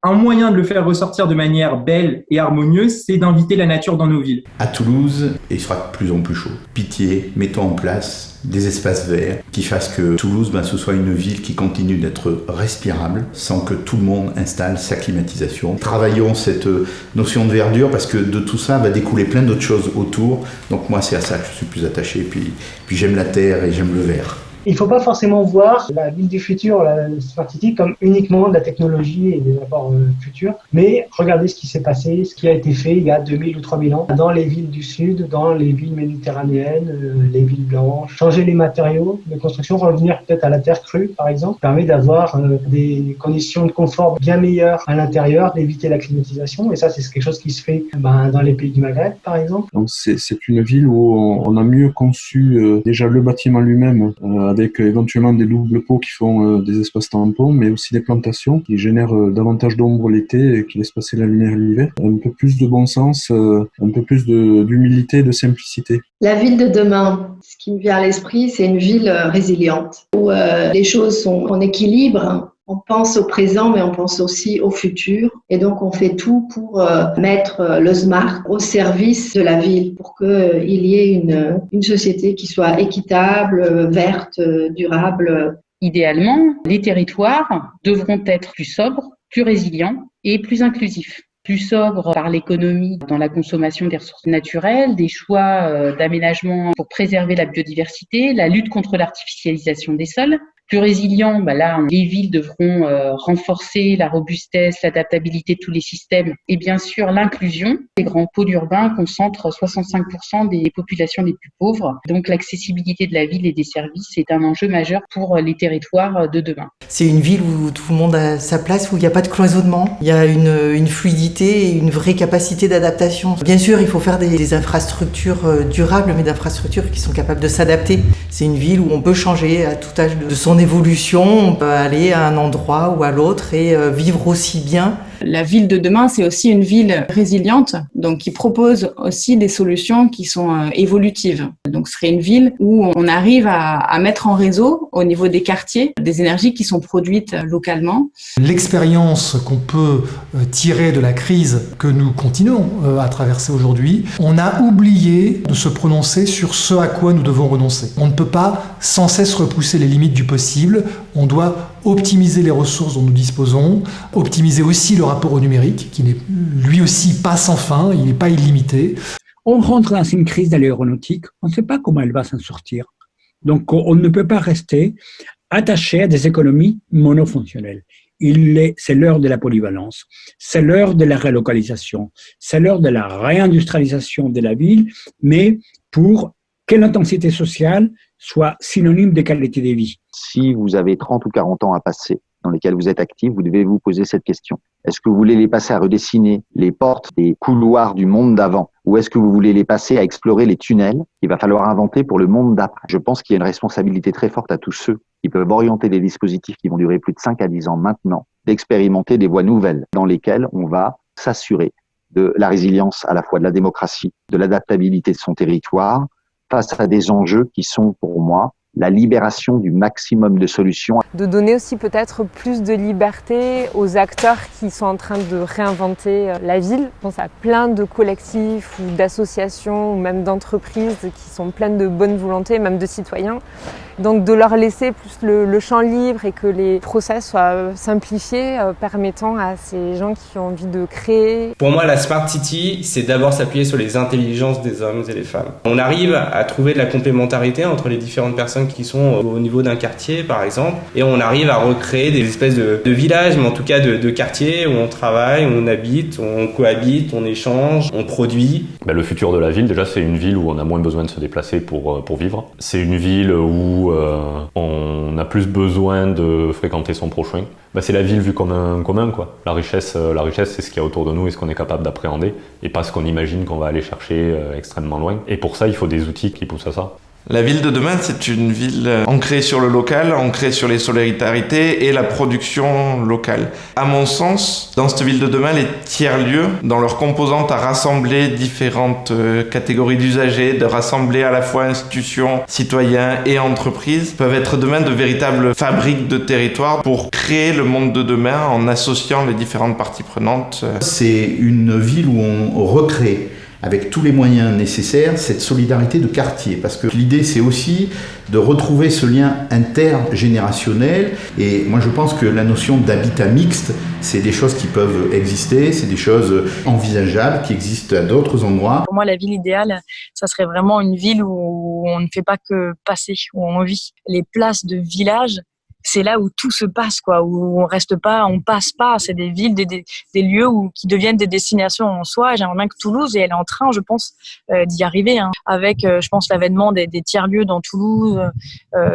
Un moyen de le faire ressortir de manière belle et harmonieuse, c'est d'inviter la nature dans nos villes. À Toulouse, il sera de plus en plus chaud. Pitié, mettons en place des espaces verts qui fassent que Toulouse, ce soit une ville qui continue d'être respirable sans que tout le monde installe sa climatisation. Travaillons cette notion de verdure parce que de tout ça va découler plein d'autres choses autour. Donc moi, c'est à ça que je suis plus attaché. Puis j'aime la terre et j'aime le vert. Il ne faut pas forcément voir la ville du futur, la Smart City, comme uniquement de la technologie et des apports futurs, mais regardez ce qui s'est passé, ce qui a été fait il y a 2000 ou 3000 ans dans les villes du Sud, dans les villes méditerranéennes, les villes blanches. Changer les matériaux de construction, revenir peut-être à la terre crue, par exemple, permet d'avoir des conditions de confort bien meilleures à l'intérieur, d'éviter la climatisation, et ça, c'est quelque chose qui se fait dans les pays du Maghreb, par exemple. Donc, c'est une ville où on a mieux conçu déjà le bâtiment lui-même, avec éventuellement des doubles pots qui font des espaces tampons, mais aussi des plantations qui génèrent davantage d'ombre l'été et qui laissent passer la lumière l'hiver. Un peu plus de bon sens, un peu plus d'humilité et de simplicité. La ville de demain, ce qui me vient à l'esprit, c'est une ville résiliente, où les choses sont en équilibre. On pense au présent, mais on pense aussi au futur. Et donc, on fait tout pour mettre le smart au service de la ville, pour qu'il y ait une société qui soit équitable, verte, durable. Idéalement, les territoires devront être plus sobres, plus résilients et plus inclusifs. Plus sobre par l'économie dans la consommation des ressources naturelles, des choix d'aménagement pour préserver la biodiversité, la lutte contre l'artificialisation des sols. Plus résilient, là, les villes devront renforcer la robustesse, l'adaptabilité de tous les systèmes et bien sûr l'inclusion. Les grands pôles urbains concentrent 65% des populations les plus pauvres. Donc l'accessibilité de la ville et des services est un enjeu majeur pour les territoires de demain. C'est une ville où tout le monde a sa place, où il n'y a pas de cloisonnement. Il y a une fluidité et une vraie capacité d'adaptation. Bien sûr, il faut faire des infrastructures durables, mais d'infrastructures qui sont capables de s'adapter. C'est une ville où on peut changer à tout âge de son évolution, on peut aller à un endroit ou à l'autre et vivre aussi bien. La ville de demain, c'est aussi une ville résiliente, donc qui propose aussi des solutions qui sont évolutives. Donc, ce serait une ville où on arrive à mettre en réseau, au niveau des quartiers, des énergies qui sont produites localement. L'expérience qu'on peut tirer de la crise que nous continuons à traverser aujourd'hui, on a oublié de se prononcer sur ce à quoi nous devons renoncer. On ne peut pas sans cesse repousser les limites du possible, on doit optimiser les ressources dont nous disposons, optimiser aussi le rapport au numérique, qui n'est lui aussi pas sans fin, il n'est pas illimité. On rentre dans une crise de l'aéronautique, on ne sait pas comment elle va s'en sortir. Donc on ne peut pas rester attaché à des économies monofonctionnelles. C'est l'heure de la polyvalence, c'est l'heure de la relocalisation, c'est l'heure de la réindustrialisation de la ville, mais pour que l'intensité sociale soit synonyme de qualité de vie. Si vous avez 30 ou 40 ans à passer, dans lesquels vous êtes actif, vous devez vous poser cette question. Est-ce que vous voulez les passer à redessiner les portes des couloirs du monde d'avant, ou est-ce que vous voulez les passer à explorer les tunnels qu'il va falloir inventer pour le monde d'après? Je pense qu'il y a une responsabilité très forte à tous ceux qui peuvent orienter des dispositifs qui vont durer plus de 5 à 10 ans maintenant, d'expérimenter des voies nouvelles dans lesquelles on va s'assurer de la résilience à la fois de la démocratie, de l'adaptabilité de son territoire, face à des enjeux qui sont pour moi la libération du maximum de solutions. De donner aussi peut-être plus de liberté aux acteurs qui sont en train de réinventer la ville. Je pense à plein de collectifs ou d'associations ou même d'entreprises qui sont pleines de bonne volonté, même de citoyens. Donc de leur laisser plus le champ libre et que les process soient simplifiés, permettant à ces gens qui ont envie de créer. Pour moi, la Smart City, c'est d'abord s'appuyer sur les intelligences des hommes et des femmes. On arrive à trouver de la complémentarité entre les différentes personnes qui sont au niveau d'un quartier, par exemple, et on arrive à recréer des espèces de villages, mais en tout cas de quartiers où on travaille, où on habite, où on cohabite, on échange, on produit. Le futur de la ville, déjà, c'est une ville où on a moins besoin de se déplacer pour vivre. C'est une ville où on a plus besoin de fréquenter son prochain. C'est la ville vue comme un commun, quoi. La richesse, c'est ce qu'il y a autour de nous et ce qu'on est capable d'appréhender, et pas ce qu'on imagine qu'on va aller chercher extrêmement loin. Et pour ça, il faut des outils qui poussent à ça. La ville de demain, c'est une ville ancrée sur le local, ancrée sur les solidarités et la production locale. À mon sens, dans cette ville de demain, les tiers-lieux, dans leurs composantes à rassembler différentes catégories d'usagers, de rassembler à la fois institutions, citoyens et entreprises, peuvent être demain de véritables fabriques de territoire pour créer le monde de demain en associant les différentes parties prenantes. C'est une ville où on recrée avec tous les moyens nécessaires, cette solidarité de quartier. Parce que l'idée, c'est aussi de retrouver ce lien intergénérationnel. Et moi, je pense que la notion d'habitat mixte, c'est des choses qui peuvent exister, c'est des choses envisageables, qui existent à d'autres endroits. Pour moi, la ville idéale, ça serait vraiment une ville où on ne fait pas que passer, où on vit. Les places de village, c'est là où tout se passe, quoi, où on reste pas, on passe pas. C'est des villes, des lieux qui deviennent des destinations en soi. J'aimerais bien que Toulouse, et elle est en train, je pense, d'y arriver, avec, je pense, l'avènement des tiers-lieux dans Toulouse,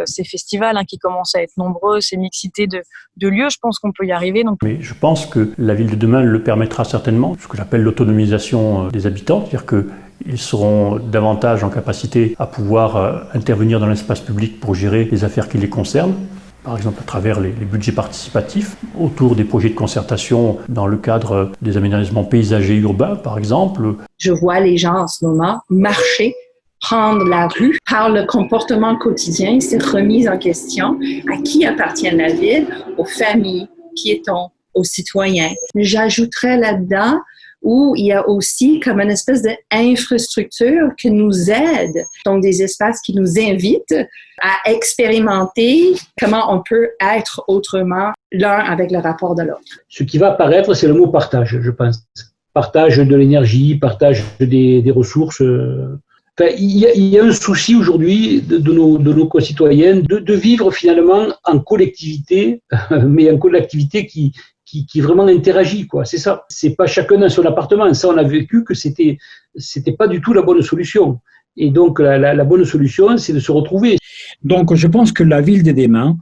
ces festivals qui commencent à être nombreux, ces mixités de lieux, je pense qu'on peut y arriver. Donc. Mais je pense que la ville de demain le permettra certainement, ce que j'appelle l'autonomisation des habitants, c'est-à-dire qu'ils seront davantage en capacité à pouvoir intervenir dans l'espace public pour gérer les affaires qui les concernent. Par exemple à travers les budgets participatifs, autour des projets de concertation dans le cadre des aménagements paysagers urbains, par exemple. Je vois les gens en ce moment marcher, prendre la rue. Par le comportement quotidien, c'est remis en question. À qui appartient la ville? Aux familles, piétons, aux citoyens. J'ajouterais là-dedans où il y a aussi comme une espèce d'infrastructure qui nous aide, donc des espaces qui nous invitent à expérimenter comment on peut être autrement l'un avec le rapport de l'autre. Ce qui va apparaître, c'est le mot partage, je pense. Partage de l'énergie, partage des ressources. Enfin, il y a un souci aujourd'hui de nos concitoyens de vivre finalement en collectivité, mais en collectivité qui vraiment interagit, quoi. C'est ça. C'est pas chacun dans son appartement. Ça, on a vécu que c'était pas du tout la bonne solution. Et donc, la bonne solution, c'est de se retrouver. Donc, je pense que la ville de demain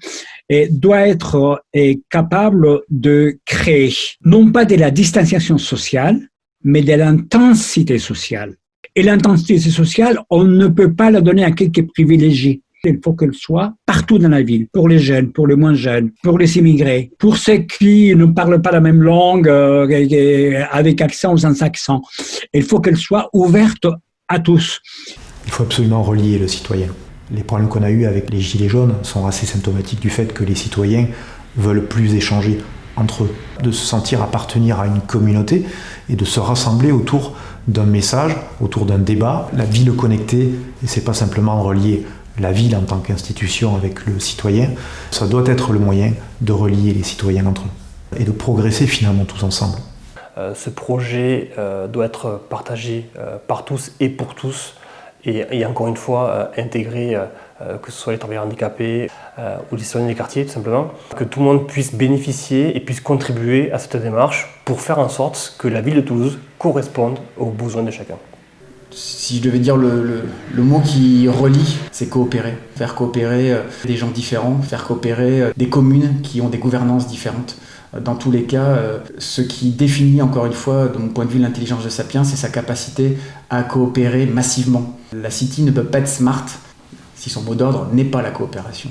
doit être capable de créer, non pas de la distanciation sociale, mais de l'intensité sociale. Et l'intensité sociale, on ne peut pas la donner à quelques privilégiés. Il faut qu'elle soit partout dans la ville, pour les jeunes, pour les moins jeunes, pour les immigrés, pour ceux qui ne parlent pas la même langue, avec accent ou sans accent. Il faut qu'elle soit ouverte à tous. Il faut absolument relier le citoyen. Les problèmes qu'on a eus avec les Gilets jaunes sont assez symptomatiques du fait que les citoyens veulent plus échanger entre eux, de se sentir appartenir à une communauté et de se rassembler autour d'un message, autour d'un débat. La ville connectée, et c'est pas simplement relier la ville en tant qu'institution avec le citoyen, ça doit être le moyen de relier les citoyens entre eux et de progresser finalement tous ensemble. Ce projet doit être partagé par tous et pour tous et encore une fois intégrer que ce soit les travailleurs handicapés ou les citoyens des quartiers tout simplement, que tout le monde puisse bénéficier et puisse contribuer à cette démarche pour faire en sorte que la ville de Toulouse corresponde aux besoins de chacun. Si je devais dire le mot qui relie, c'est coopérer. Faire coopérer des gens différents, faire coopérer des communes qui ont des gouvernances différentes. Dans tous les cas, ce qui définit encore une fois, de mon point de vue, l'intelligence de Sapiens, c'est sa capacité à coopérer massivement. La City ne peut pas être smart si son mot d'ordre n'est pas la coopération.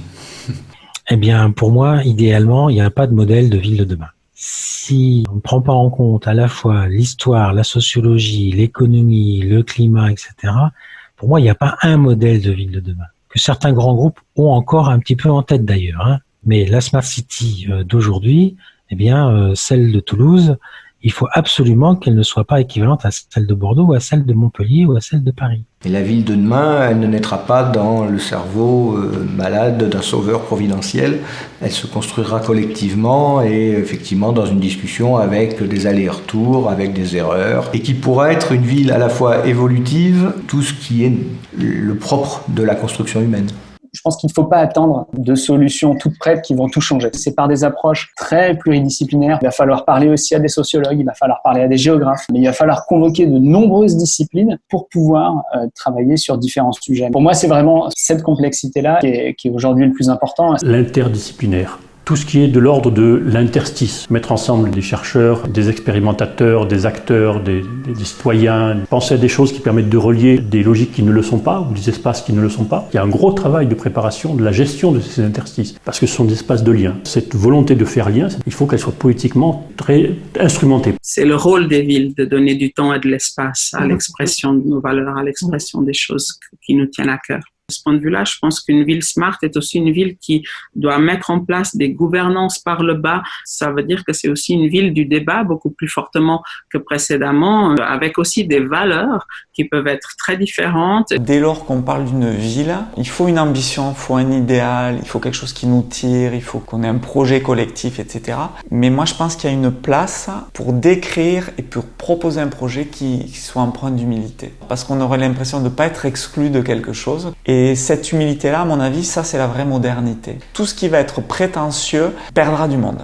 Eh bien, pour moi, idéalement, il n'y a pas de modèle de ville de demain. Si on ne prend pas en compte à la fois l'histoire, la sociologie, l'économie, le climat, etc., pour moi, il n'y a pas un modèle de ville de demain. que certains grands groupes ont encore un petit peu en tête d'ailleurs, hein. Mais la Smart City d'aujourd'hui, eh bien, celle de Toulouse, il faut absolument qu'elle ne soit pas équivalente à celle de Bordeaux ou à celle de Montpellier ou à celle de Paris. Et la ville de demain, elle ne naîtra pas dans le cerveau malade d'un sauveur providentiel. Elle se construira collectivement et effectivement dans une discussion avec des allers-retours, avec des erreurs, et qui pourra être une ville à la fois évolutive, tout ce qui est le propre de la construction humaine. Je pense qu'il ne faut pas attendre de solutions toutes prêtes qui vont tout changer. C'est par des approches très pluridisciplinaires. Il va falloir parler aussi à des sociologues, il va falloir parler à des géographes, mais il va falloir convoquer de nombreuses disciplines pour pouvoir travailler sur différents sujets. Pour moi, c'est vraiment cette complexité-là qui est aujourd'hui le plus important. L'interdisciplinaire. Tout ce qui est de l'ordre de l'interstice, mettre ensemble des chercheurs, des expérimentateurs, des acteurs, des citoyens, penser à des choses qui permettent de relier des logiques qui ne le sont pas ou des espaces qui ne le sont pas. Il y a un gros travail de préparation de la gestion de ces interstices, parce que ce sont des espaces de lien. Cette volonté de faire lien, il faut qu'elle soit politiquement très instrumentée. C'est le rôle des villes de donner du temps et de l'espace à l'expression de nos valeurs, à l'expression des choses qui nous tiennent à cœur. De ce point de vue-là, je pense qu'une ville smart est aussi une ville qui doit mettre en place des gouvernances par le bas. Ça veut dire que c'est aussi une ville du débat beaucoup plus fortement que précédemment, avec aussi des valeurs qui peuvent être très différentes. Dès lors qu'on parle d'une ville, il faut une ambition, il faut un idéal, il faut quelque chose qui nous tire, il faut qu'on ait un projet collectif, etc. Mais moi, je pense qu'il y a une place pour décrire et pour proposer un projet qui soit empreint d'humilité. Parce qu'on aurait l'impression de ne pas être exclu de quelque chose. Et cette humilité-là, à mon avis, ça c'est la vraie modernité. Tout ce qui va être prétentieux perdra du monde.